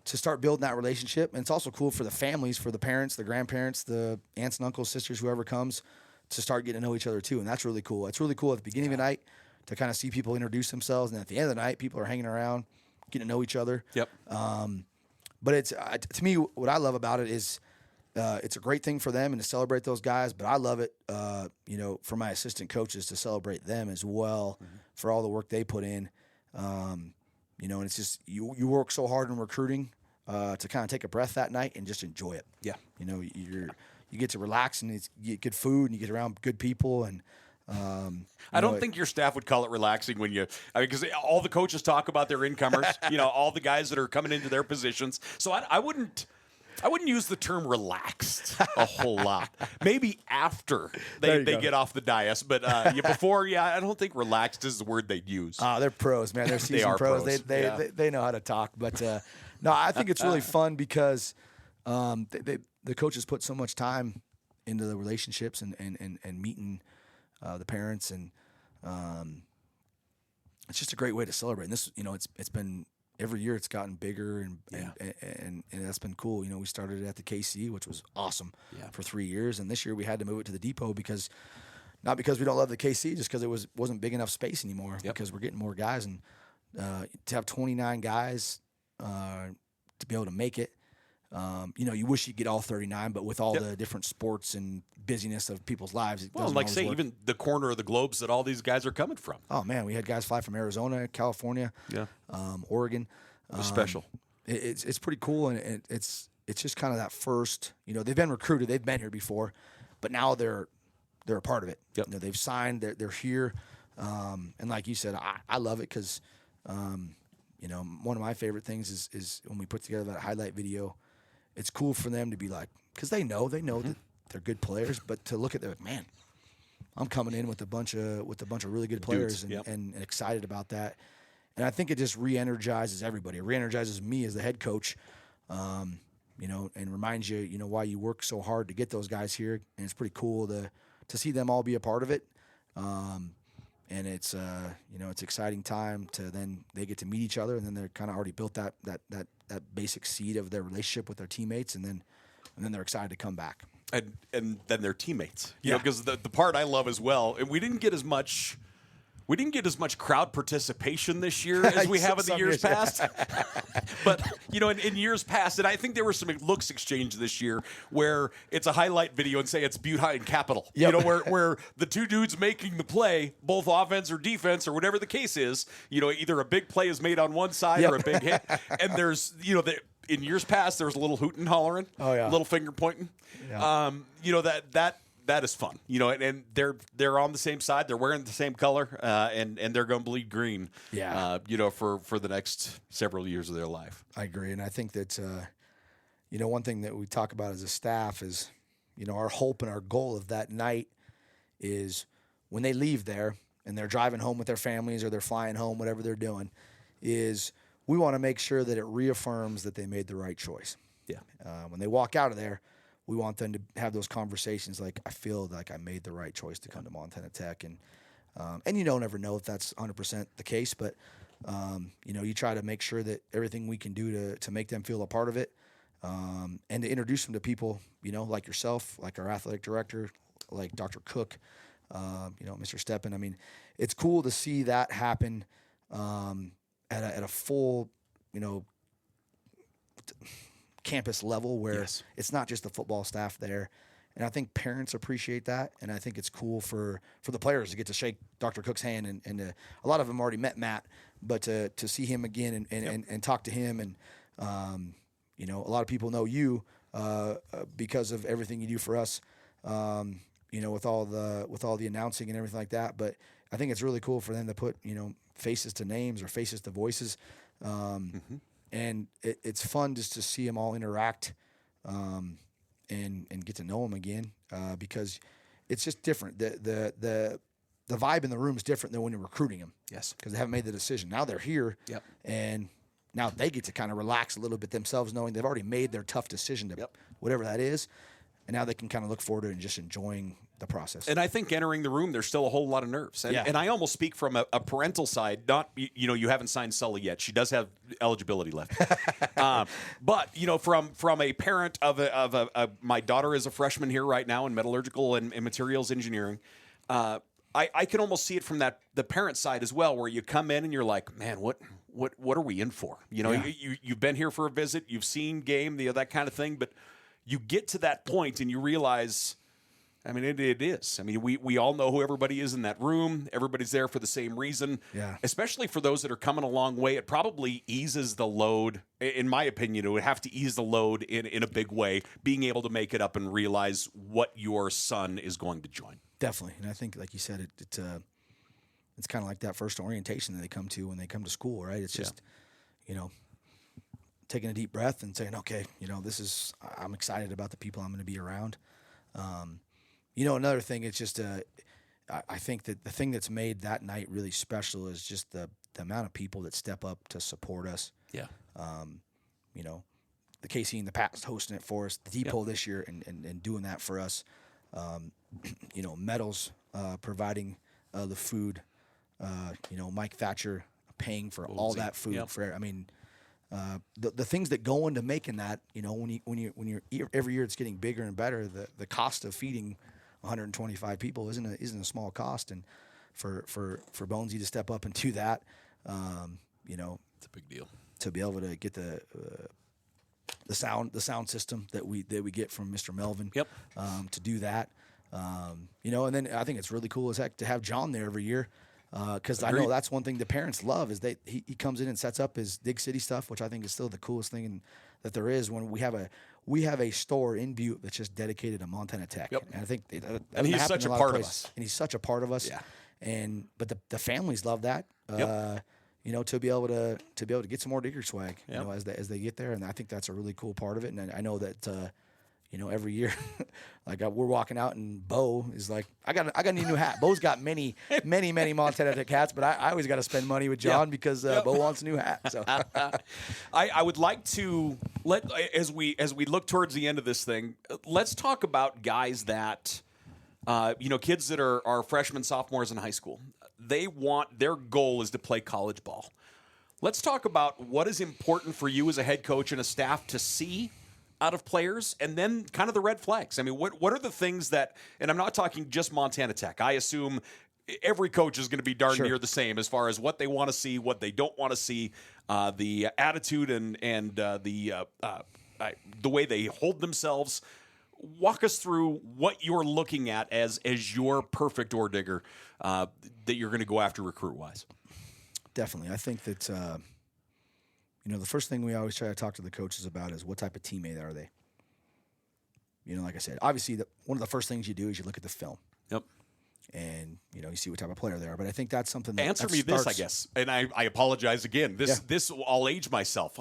To start building that relationship. And it's also cool for the families, for the parents, the grandparents, the aunts and uncles, sisters, whoever comes, to start getting to know each other too. And that's really cool. It's really cool at the beginning of the night to kind of see people introduce themselves, and at the end of the night, people are hanging around, getting to know each other. Yep. But it's to me, what I love about it is it's a great thing for them and to celebrate those guys, but I love it, for my assistant coaches to celebrate them as well for all the work they put in. And it's just you work so hard in recruiting to kind of take a breath that night and just enjoy it. Yeah. You get to relax and you get good food and you get around good people and. I don't think your staff would call it relaxing because all the coaches talk about their incomers, all the guys that are coming into their positions. So I wouldn't use the term relaxed a whole lot. Maybe after they get off the dais, but before, I don't think relaxed is the word they'd use. They're pros, man. They're seasoned pros. They know how to talk. But no, I think it's really fun because the coaches put so much time into the relationships and meeting the parents, and it's just a great way to celebrate. And this, it's been every year it's gotten bigger and that's been cool. We started it at the KC, which was awesome for 3 years, and this year we had to move it to the Depot not because we don't love the KC, just because it wasn't big enough space anymore. Because we're getting more guys, and to have 29 guys to be able to make it. You wish you'd get all 39, but with all the different sports and busyness of people's lives, it doesn't always work. Even the corner of the globes that all these guys are coming from. Oh man, we had guys fly from Arizona, California, Oregon. It was special. It's pretty cool, and it's just kind of that first. They've been recruited, they've been here before, but now they're a part of it. Yep. They've signed, they're here, and like you said, I love it because, one of my favorite things is when we put together that highlight video. It's cool for them to be like, because they know that they're good players, but to look at them, man, I'm coming in with a bunch of really good players and excited about that. And I think it just re-energizes everybody. It re-energizes me as the head coach, and reminds you, why you work so hard to get those guys here. And it's pretty cool to see them all be a part of it. And it's it's exciting time to then they get to meet each other, and then they're kind of already built that basic seed of their relationship with their teammates, and then they're excited to come back. And then their teammates, because the part I love as well, and we didn't get as much crowd participation this year as we have in the years past. But, in years past, and I think there were some looks exchanged this year where it's a highlight video and say it's Butte High and Capital. Yep. Where the two dudes making the play, both offense or defense or whatever the case is, either a big play is made on one side or a big hit. And there's, in years past, there was a little hooting and hollering, a little finger pointing. Yeah. That is fun, and they're on the same side. They're wearing the same color, and they're going to bleed green. For the next several years of their life. I agree, and I think that one thing that we talk about as a staff is, our hope and our goal of that night is when they leave there and they're driving home with their families or they're flying home, whatever they're doing, is we want to make sure that it reaffirms that they made the right choice. Yeah. When they walk out of there, we want them to have those conversations like, I feel like I made the right choice to come to Montana Tech. And you don't ever know if that's 100% the case, but, you try to make sure that everything we can do to make them feel a part of it, and to introduce them to people, like yourself, like our athletic director, like Dr. Cook, Mr. Steppen. I mean, it's cool to see that happen at a full, campus level where it's not just the football staff there. And I think parents appreciate that, and I think it's cool for the players to get to shake Dr. Cook's hand, and a lot of them already met Matt, but to see him again and talk to him, and a lot of people know you because of everything you do for us, with all the announcing and everything like that. But I think it's really cool for them to put faces to names or faces to voices. And it's fun just to see them all interact and get to know them again because it's just different. The vibe in the room is different than when you're recruiting them. Yes. Because they haven't made the decision. Now they're here. Yep. And now they get to kind of relax a little bit themselves, knowing they've already made their tough decision to whatever that is. And now they can kind of look forward to it and just enjoying the process. And I think entering the room, there's still a whole lot of nerves. And I almost speak from a parental side. Not, you haven't signed Sully yet. She does have eligibility left. But, from a parent of my daughter is a freshman here right now in metallurgical and materials engineering. I can almost see it from the parent side as well, where you come in and you're like, man, what are we in for? You've been here for a visit, you've seen game, that kind of thing, but you get to that point and you realize, I mean, it is. I mean, we all know who everybody is in that room. Everybody's there for the same reason. Yeah. Especially for those that are coming a long way, it probably eases the load. In my opinion, it would have to ease the load in a big way, being able to make it up and realize what your son is going to join. Definitely. And I think, like you said, it's kind of like that first orientation that they come to when they come to school, right? It's just, taking a deep breath and saying, okay, I'm excited about the people I'm going to be around. Another thing, it's just, I think that the thing that's made that night really special is just the amount of people that step up to support us. Yeah. The KC in the past hosting it for us, the Depot this year and doing that for us. Medals, providing the food, Mike Thatcher paying for all that food. The things that go into making that, when you're every year it's getting bigger and better, the cost of feeding 125 people isn't a small cost, and for Bonesy to step up and do that, it's a big deal to be able to get the sound system that we get from Mr. Melvin. Yep. To do that, and then I think it's really cool as heck to have John there every year. Because I know that's one thing the parents love is he comes in and sets up his Dig City stuff, which I think is still the coolest thing that there is. When we have a store in Butte that's just dedicated to Montana Tech, Yep. and I think and he's such a part of us. And he's such a part of us. Yeah. But the families love that. To be able to get some more Digger swag, as they get there, and I think that's a really cool part of it. And I know that. Every year, like we're walking out and Bo is like, I got a new hat. Bo's got many Montana Tech hats, but I always got to spend money with John because Bo wants a new hat. So I would like to as we look towards the end of this thing, let's talk about guys that, kids that are freshmen, sophomores in high school. Their goal is to play college ball. Let's talk about what is important for you as a head coach and a staff to see out of players, and then kind of the red flags. I mean, what are the things that, and I'm not talking just Montana Tech. I assume every coach is going to be darn near the same as far as what they want to see, what they don't want to see, the attitude and the way they hold themselves. Walk us through what you're looking at as your perfect Oredigger that you're going to go after recruit-wise. Definitely. I think that the first thing we always try to talk to the coaches about is what type of teammate are they? Like I said, obviously one of the first things you do is you look at the film. Yep. And, you see what type of player they are. But I think that's something that Answer me this, I guess. And I apologize again. This I'll age myself.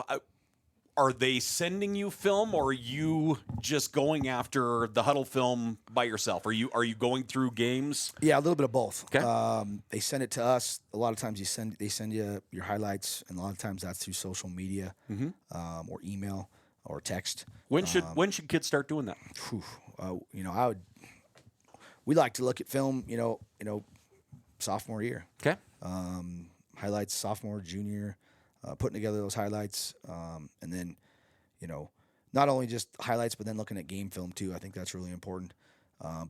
Are they sending you film, or are you just going after the huddle film by yourself? Are you going through games? Yeah, a little bit of both. Okay. They send it to us. A lot of times they send you your highlights, and a lot of times that's through social media, or email or text. When should kids start doing that? We like to look at film. Sophomore year. Okay. Highlights sophomore, junior. Putting together those highlights, and then, not only just highlights, but then looking at game film too. I think that's really important.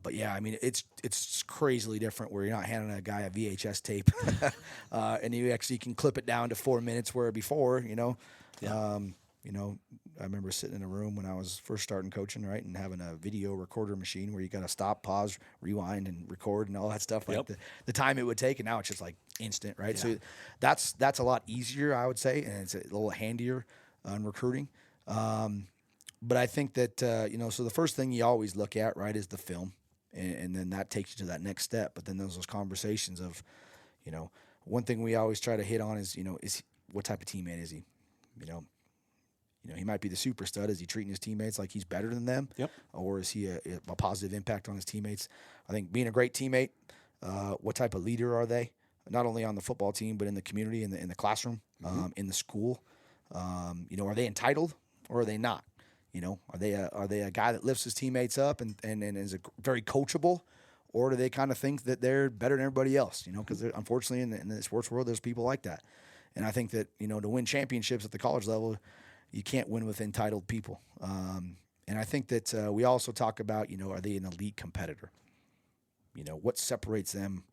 But yeah, I mean, it's crazily different where you're not handing a guy a VHS tape, and you actually can clip it down to 4 minutes. Where before, I remember sitting in a room when I was first starting coaching, right, and having a video recorder machine where you got to stop, pause, rewind, and record and all that stuff. Like the time it would take, and now it's just like instant, right? Yeah. So that's a lot easier, I would say, and it's a little handier in recruiting. But I think that so the first thing you always look at, right, is the film, and then that takes you to that next step. But then there's those conversations of, one thing we always try to hit on is what type of teammate is he? He might be the super stud. Is he treating his teammates like he's better than them? Yep. Or is he a positive impact on his teammates? I think being a great teammate, what type of leader are they? Not only on the football team, but in the community, in the classroom, in the school. Are they entitled or are they not? Are they a guy that lifts his teammates up and is very coachable, or do they kind of think that they're better than everybody else? Because unfortunately in the sports world, there's people like that. And I think that, to win championships at the college level, you can't win with entitled people. And I think that we also talk about, are they an elite competitor? What separates them?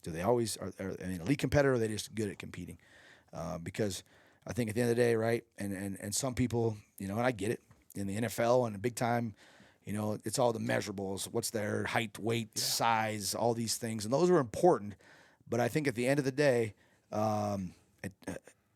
Do they always are they an elite competitor, or are they just good at competing? Because I think at the end of the day, right, and some people, and I get it, in the NFL and the big time it's all the measurables. What's their height, weight, size, all these things. And those are important. But I think at the end of the day,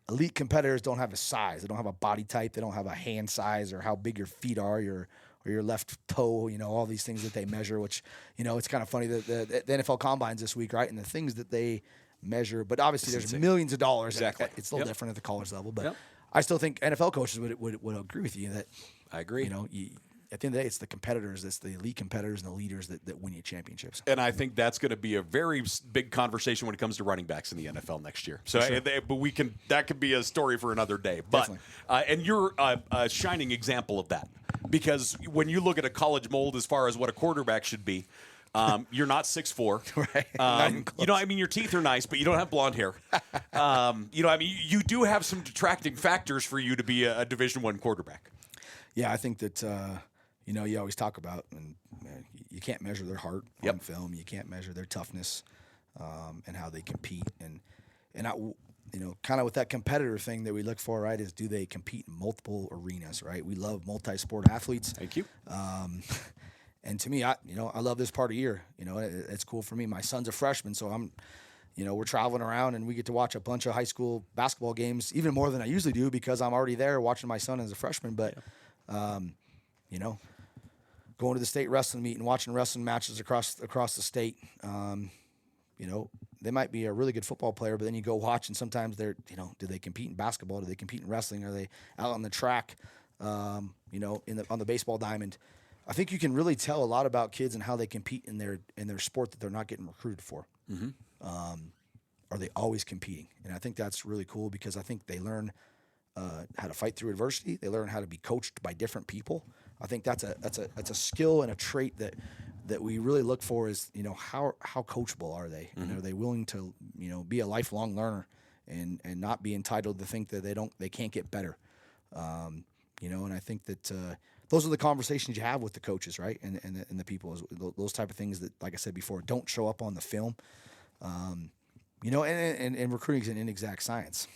elite competitors don't have a size. They don't have a body type. They don't have a hand size or how big your feet are, or your left toe, all these things that they measure, which, it's kind of funny that the NFL Combines this week, right? And the things that they measure. But obviously there's millions of dollars. Exactly. It's still different at the college level. But I still think NFL coaches would agree with you that I agree. At the end of the day, it's the competitors, it's the elite competitors and the leaders that win you championships. And I think that's going to be a very big conversation when it comes to running backs in the NFL next year. So, but that could be a story for another day. But and you're a shining example of that, because when you look at a college mold as far as what a quarterback should be, you're not 6'4". Right. Your teeth are nice, but you don't have blonde hair. You do have some detracting factors for you to be a Division I quarterback. Yeah, I think that. You always talk about, and you can't measure their heart on film. You can't measure their toughness and how they compete. And kind of with that competitor thing that we look for, right, is do they compete in multiple arenas, right? We love multi-sport athletes. Thank you. And to me, I love this part of the year. It's cool for me. My son's a freshman, so we're traveling around and we get to watch a bunch of high school basketball games, even more than I usually do because I'm already there watching my son as a freshman. But, going to the state wrestling meet and watching wrestling matches across the state, they might be a really good football player, but then you go watch and sometimes they're, do they compete in basketball? Do they compete in wrestling? Are they out on the track, on the baseball diamond? I think you can really tell a lot about kids and how they compete in their sport that they're not getting recruited for. Mm-hmm. Are they always competing? And I think that's really cool because I think they learn how to fight through adversity. They learn how to be coached by different people. I think that's a skill and a trait that we really look for is, how coachable are they? Mm-hmm. Are they willing to, be a lifelong learner and not be entitled to think that they can't get better? And I think that those are the conversations you have with the coaches, right? And the people, those type of things that, like I said before, don't show up on the film. And recruiting is an inexact science.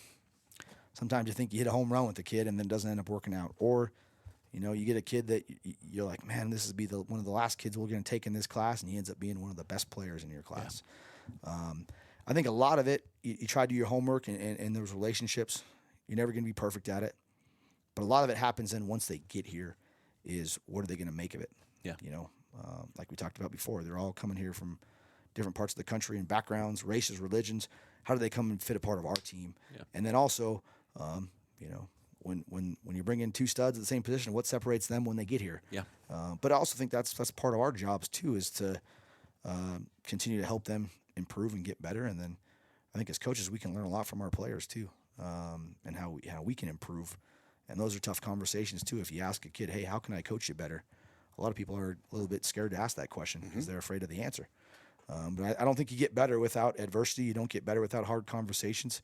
Sometimes you think you hit a home run with the kid and then it doesn't end up working out. Or, you get a kid that you're like, man, this is one of the last kids we're going to take in this class, and he ends up being one of the best players in your class. Yeah. I think a lot of it, you try to do your homework and those relationships. You're never going to be perfect at it. But a lot of it happens then once they get here is what are they going to make of it? Yeah. Like we talked about before, they're all coming here from different parts of the country and backgrounds, races, religions. How do they come and fit a part of our team? Yeah. And then also, when you bring in two studs at the same position, what separates them when they get here? Yeah. But I also think that's part of our jobs too, is to continue to help them improve and get better. And then I think as coaches, we can learn a lot from our players too, and how we can improve. And those are tough conversations too. If you ask a kid, hey, how can I coach you better? A lot of people are a little bit scared to ask that question because they're afraid of the answer. But I don't think you get better without adversity. You don't get better without hard conversations.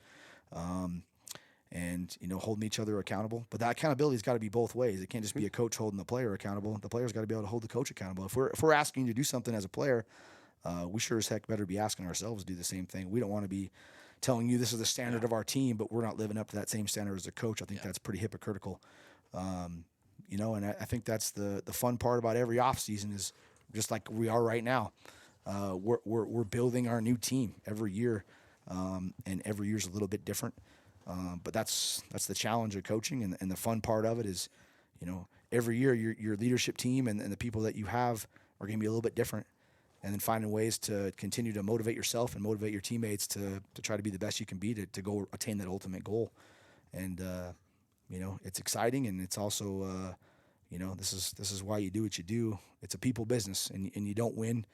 And holding each other accountable. But that accountability's got to be both ways. It can't just be a coach holding the player accountable. The player's got to be able to hold the coach accountable. If we're asking you to do something as a player, we sure as heck better be asking ourselves to do the same thing. We don't want to be telling you this is the standard of our team, but we're not living up to that same standard as a coach. I think that's pretty hypocritical. And I think that's the fun part about every offseason is just like we are right now. We're building our new team every year, and every year's a little bit different. But that's the challenge of coaching, and the fun part of it is, every year your leadership team and the people that you have are going to be a little bit different, and then finding ways to continue to motivate yourself and motivate your teammates to try to be the best you can be to go attain that ultimate goal. And it's exciting, and it's also this is why you do what you do. It's a people business, and you don't win.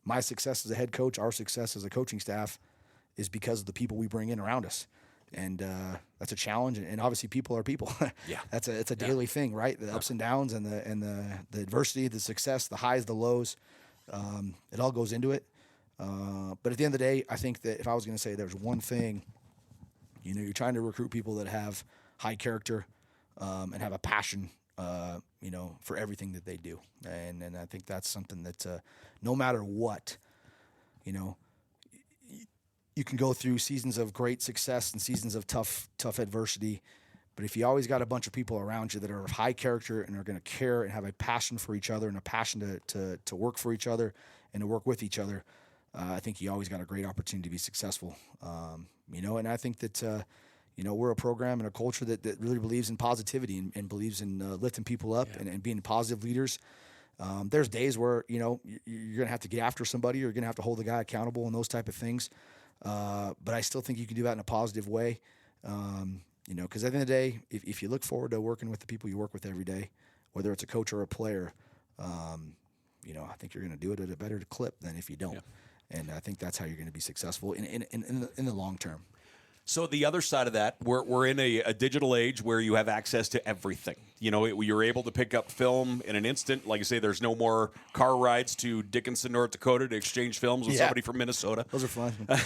My success as a head coach, our success as a coaching staff, is because of the people we bring in around us. And that's a challenge. And obviously people are people. Yeah. It's a daily thing, right? The ups and downs and the adversity, the success, the highs, the lows, it all goes into it. But at the end of the day, I think that if I was going to say there's one thing, you're trying to recruit people that have high character and have a passion, for everything that they do. And I think that's something that no matter what, you can go through seasons of great success and seasons of tough adversity, But if you always got a bunch of people around you that are of high character and are going to care and have a passion for each other and a passion to work for each other and to work with each other, I think you always got a great opportunity to be successful. And I think that, we're a program and a culture that really believes in positivity and believes in lifting people up and being positive leaders. There's days where, you're going to have to get after somebody, or you're going to have to hold the guy accountable and those type of things. But I still think you can do that in a positive way. Because at the end of the day, if you look forward to working with the people you work with every day, whether it's a coach or a player, I think you're going to do it at a better clip than if you don't. Yeah. And I think that's how you're going to be successful in the long term. So the other side of that, we're in a digital age where you have access to everything. You're able to pick up film in an instant. Like I say, there's no more car rides to Dickinson, North Dakota to exchange films with somebody from Minnesota. Those are fun. I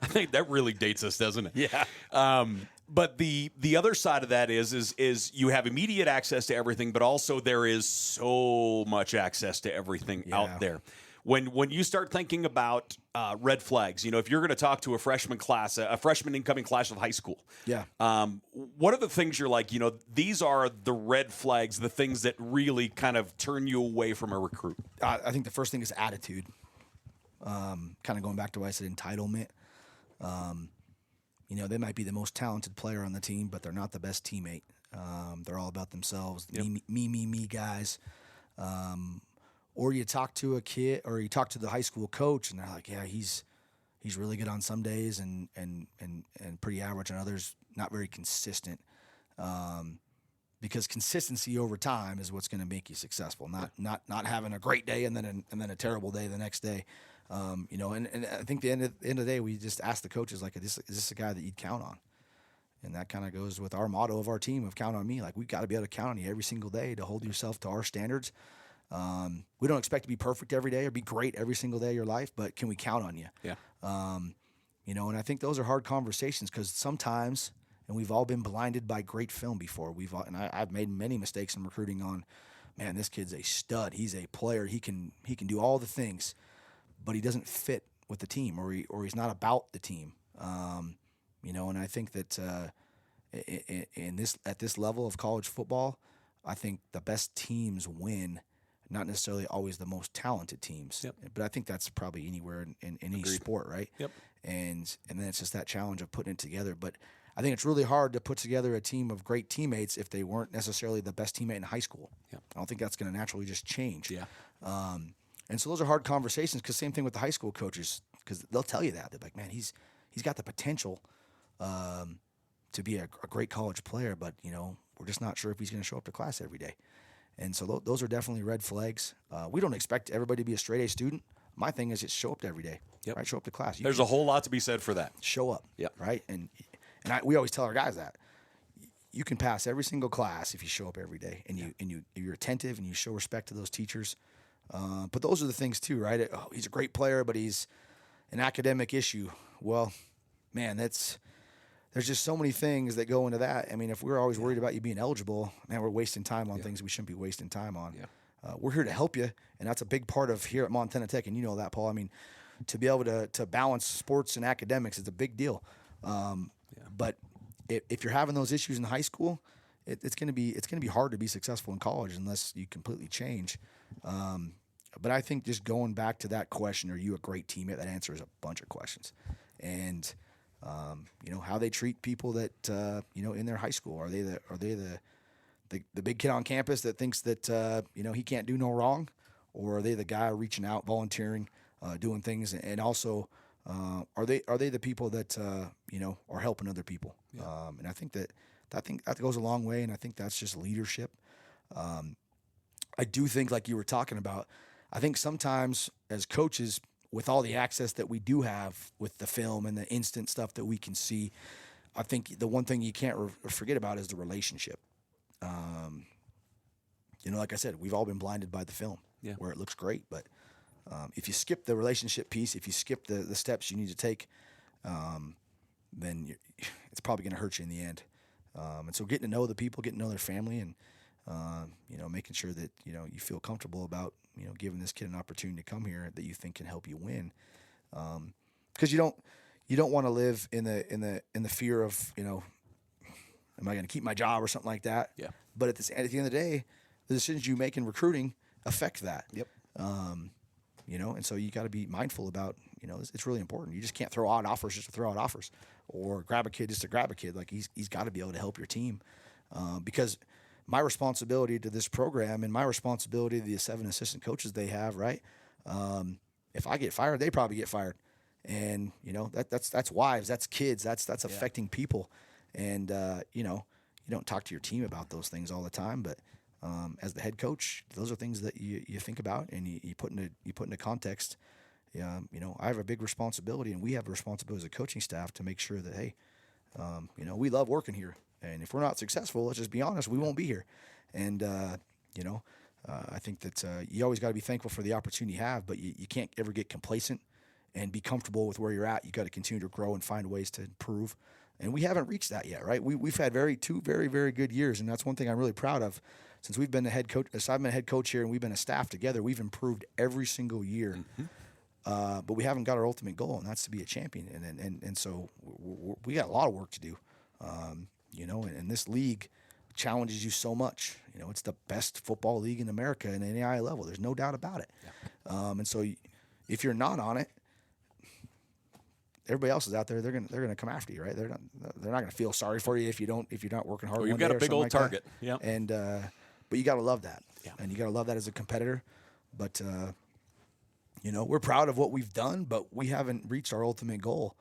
think that really dates us, doesn't it? Yeah. But the other side of that is you have immediate access to everything, but also there is so much access to everything out there. When you start thinking about red flags, if you're going to talk to a freshman incoming class of high school, what are the things you're like, these are the red flags, the things that really kind of turn you away from a recruit? I think the first thing is attitude. Kind of going back to what I said, entitlement. They might be the most talented player on the team, but they're not the best teammate. They're all about themselves, me guys. Or you talk to a kid, or you talk to the high school coach, and they're like, yeah, he's really good on some days and pretty average on others, not very consistent. Because consistency over time is what's going to make you successful. Not having a great day and then a terrible day the next day. And I think the end of the day, we just ask the coaches, like, is this a guy that you'd count on? And that kind of goes with our motto of our team of count on me. Like, we've got to be able to count on you every single day to hold yourself to our standards. We don't expect to be perfect every day or be great every single day of your life, but can we count on you? Yeah. And I think those are hard conversations because sometimes, and we've all been blinded by great film before. I've made many mistakes in recruiting on, man, this kid's a stud. He's a player. He can do all the things, but he doesn't fit with the team, or he's not about the team. And I think that at this level of college football, I think the best teams win. Not necessarily always the most talented teams, but I think that's probably anywhere in any sport, right? Yep. And then it's just that challenge of putting it together. But I think it's really hard to put together a team of great teammates if they weren't necessarily the best teammate in high school. Yep. I don't think that's going to naturally just change. Yeah. And so those are hard conversations, because same thing with the high school coaches, because they'll tell you that. They're like, man, he's got the potential to be a great college player, but, we're just not sure if he's going to show up to class every day. And so those are definitely red flags. We don't expect everybody to be a straight A student. My thing is just show up to every day, right? Show up to class. There's a whole lot to be said for that. Show up, right? And we always tell our guys that you can pass every single class if you show up every day and you're attentive and you show respect to those teachers. But those are the things too, right? Oh, he's a great player, but he's an academic issue. Well, man, there's just so many things that go into that. I mean, if we're always worried about you being eligible, man, we're wasting time on things we shouldn't be wasting time on. Yeah. We're here to help you, and that's a big part of here at Montana Tech, and you know that, Paul. I mean, to be able to balance sports and academics is a big deal. But if you're having those issues in high school, it's going to be hard to be successful in college unless you completely change. But I think just going back to that question, are you a great teammate? That answer is a bunch of questions, and how they treat people that in their high school. Are they the big kid on campus that thinks that he can't do no wrong, or are they the guy reaching out, volunteering, doing things, and also are they the people that are helping other people? Yeah. And I think that goes a long way, and I think that's just leadership. I do think, like you were talking about, I think sometimes as coaches, with all the access that we do have with the film and the instant stuff that we can see, I think the one thing you can't forget about is the relationship. Like I said, we've all been blinded by the film where it looks great, but if you skip the relationship piece, if you skip the steps you need to take, then it's probably going to hurt you in the end. And so getting to know the people, getting to know their family, and making sure that you feel comfortable about giving this kid an opportunity to come here that you think can help you win, because you don't want to live in the fear of Am I going to keep my job or something like that? Yeah. But at the end of the day, the decisions you make in recruiting affect that. Yep. And so you got to be mindful about, it's really important. You just can't throw out offers just to throw out offers, or grab a kid just to grab a kid. Like he's got to be able to help your team, because my responsibility to this program and my responsibility to the 7 assistant coaches they have, right? If I get fired, they probably get fired, and that's wives, that's kids, that's affecting people, and you don't talk to your team about those things all the time, but as the head coach, those are things that you think about and you put into context. I have a big responsibility, and we have a responsibility as a coaching staff to make sure that, hey, we love working here, and if we're not successful, let's just be honest, we won't be here. And I think that you always got to be thankful for the opportunity you have, but you can't ever get complacent and be comfortable with where you're at. You got to continue to grow and find ways to improve. And we haven't reached that yet, right? We've had two very, very good years, and that's one thing I'm really proud of. Since we've been the head coach, as I've been a head coach here, and we've been a staff together, we've improved every single year. Mm-hmm. But we haven't got our ultimate goal, and that's to be a champion. And so we got a lot of work to do. And this league challenges you so much. It's the best football league in America in any high level. There's no doubt about it. Yeah. And so if you're not on it, everybody else is out there. They're gonna come after you, right? They're not gonna feel sorry for you if you're not working hard. Well, you've got a big old target, yeah. And but you got to love that, yeah. And you got to love that as a competitor. But we're proud of what we've done, but we haven't reached our ultimate goal,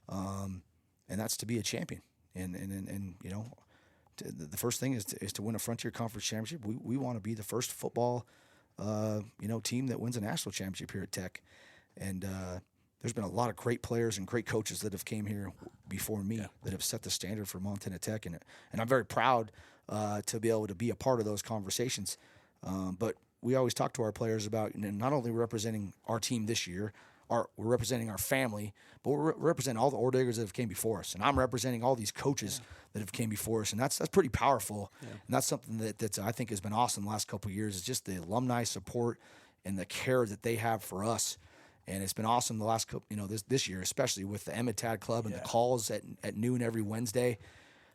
and that's to be a champion. And the first thing is to win a Frontier Conference championship. We want to be the first football team that wins a national championship here at Tech, and there's been a lot of great players and great coaches that have came here before me, yeah, that have set the standard for Montana Tech, and I'm very proud to be able to be a part of those conversations. But we always talk to our players about not only representing our team this year, we're representing our family, but we're representing all the Orediggers that have came before us, and I'm representing all these coaches, yeah, that have came before us, and that's pretty powerful, yeah, and that's something that I think has been awesome the last couple of years. Is just the alumni support and the care that they have for us. And it's been awesome the last couple, this year, especially with the Emmett Club and, yeah, the calls at noon every Wednesday.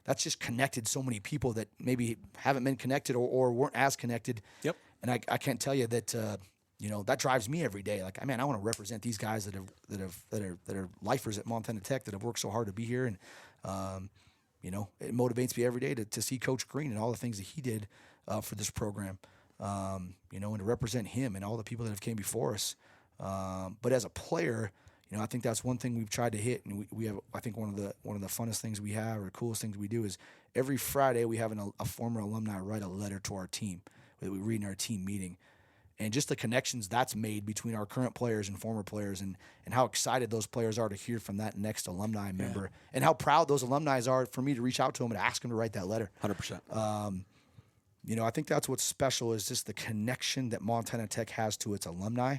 That's just connected so many people that maybe haven't been connected or weren't as connected. Yep. And I can't tell you that that drives me every day. Like, man, I want to represent these guys that are lifers at Montana Tech that have worked so hard to be here, and it motivates me every day to see Coach Green and all the things that he did for this program, and to represent him and all the people that have came before us. But as a player, I think that's one thing we've tried to hit, and we have. I think one of the funnest things we have, or coolest things we do, is every Friday we have a former alumni write a letter to our team that we read in our team meeting, and just the connections that's made between our current players and former players, and how excited those players are to hear from that next alumni member, yeah, and how proud those alumni are for me to reach out to them and ask them to write that letter. 100%. I think that's what's special, is just the connection that Montana Tech has to its alumni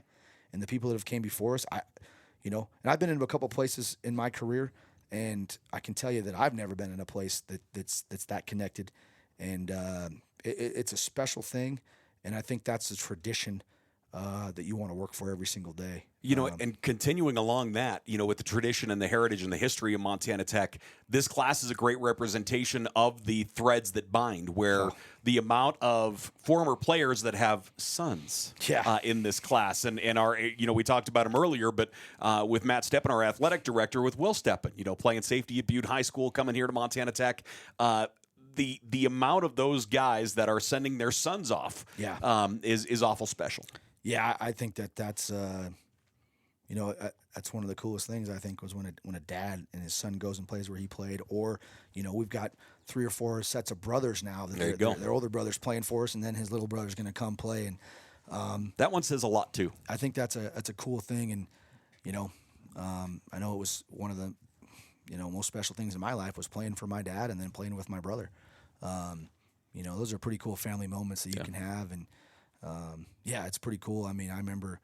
and the people that have came before us. And I've been in a couple places in my career, and I can tell you that I've never been in a place that's that connected, and it's a special thing, and I think that's a tradition that you want to work for every single day. And continuing along that, with the tradition and the heritage and the history of Montana Tech, this class is a great representation of the threads that bind, where the amount of former players that have sons, yeah, in this class, and our, we talked about him earlier, but with Matt Steppen, our athletic director, with Will Steppen, playing safety at Butte High School, coming here to Montana Tech, the amount of those guys that are sending their sons off, yeah, is awful special. Yeah, I think that's that's one of the coolest things, I think, was when a dad and his son goes and plays where he played, or we've got 3 or 4 sets of brothers now that their older brother's playing for us, and then his little brother's going to come play, and that one says a lot too. I think that's a cool thing, and I know it was one of the most special things in my life was playing for my dad and then playing with my brother. Those are pretty cool family moments that you, yeah, can have, and it's pretty cool. I mean, I remember,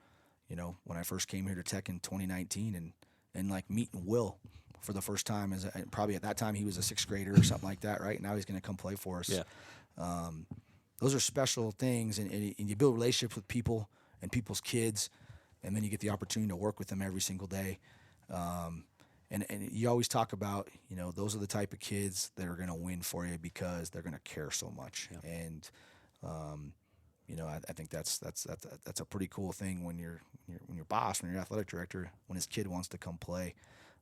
when I first came here to Tech in 2019 and like meeting Will for the first time, probably at that time he was a 6th grader or something like that, right? Now he's going to come play for us. Yeah. Those are special things, and you build relationships with people and people's kids, and then you get the opportunity to work with them every single day. and you always talk about, those are the type of kids that are going to win for you because they're going to care so much. Yeah. And, I think that's a pretty cool thing when your boss, when your athletic director, when his kid wants to come play,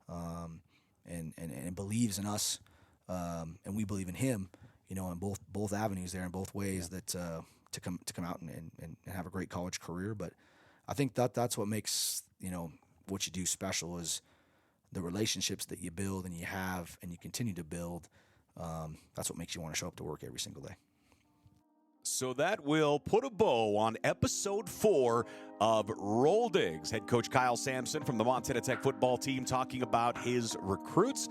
and believes in us, and we believe in him, in both avenues there, in both ways, that to come out and have a great college career. But I think that's what makes what you do special, is the relationships that you build and you have and you continue to build. That's what makes you want to show up to work every single day. So that will put a bow on episode 4 of Roll Digs. Head Coach Kyle Samson from the Montana Tech football team talking about his recruits.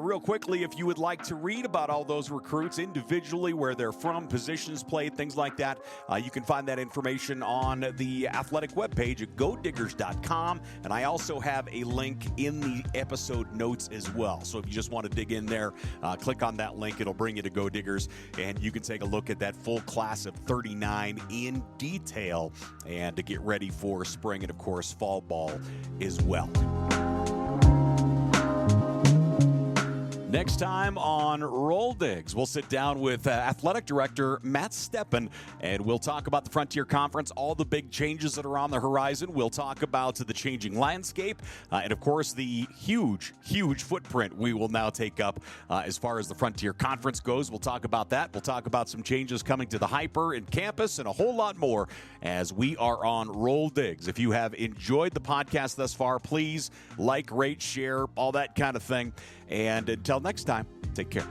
Real quickly, if you would like to read about all those recruits individually, where they're from, positions played, things like that, you can find that information on the athletic webpage at godiggers.com. And I also have a link in the episode notes as well. So if you just want to dig in there, click on that link. It'll bring you to Go Diggers, and you can take a look at that full class of 39 in detail and to get ready for spring and, of course, fall ball as well. Next time on Roll Digs, we'll sit down with Athletic Director Matt Steppen, and we'll talk about the Frontier Conference, all the big changes that are on the horizon. We'll talk about the changing landscape, and, of course, the huge, huge footprint we will now take up as far as the Frontier Conference goes. We'll talk about that. We'll talk about some changes coming to the Hyper and campus and a whole lot more as we are on Roll Digs. If you have enjoyed the podcast thus far, please like, rate, share, all that kind of thing. And until next time, take care.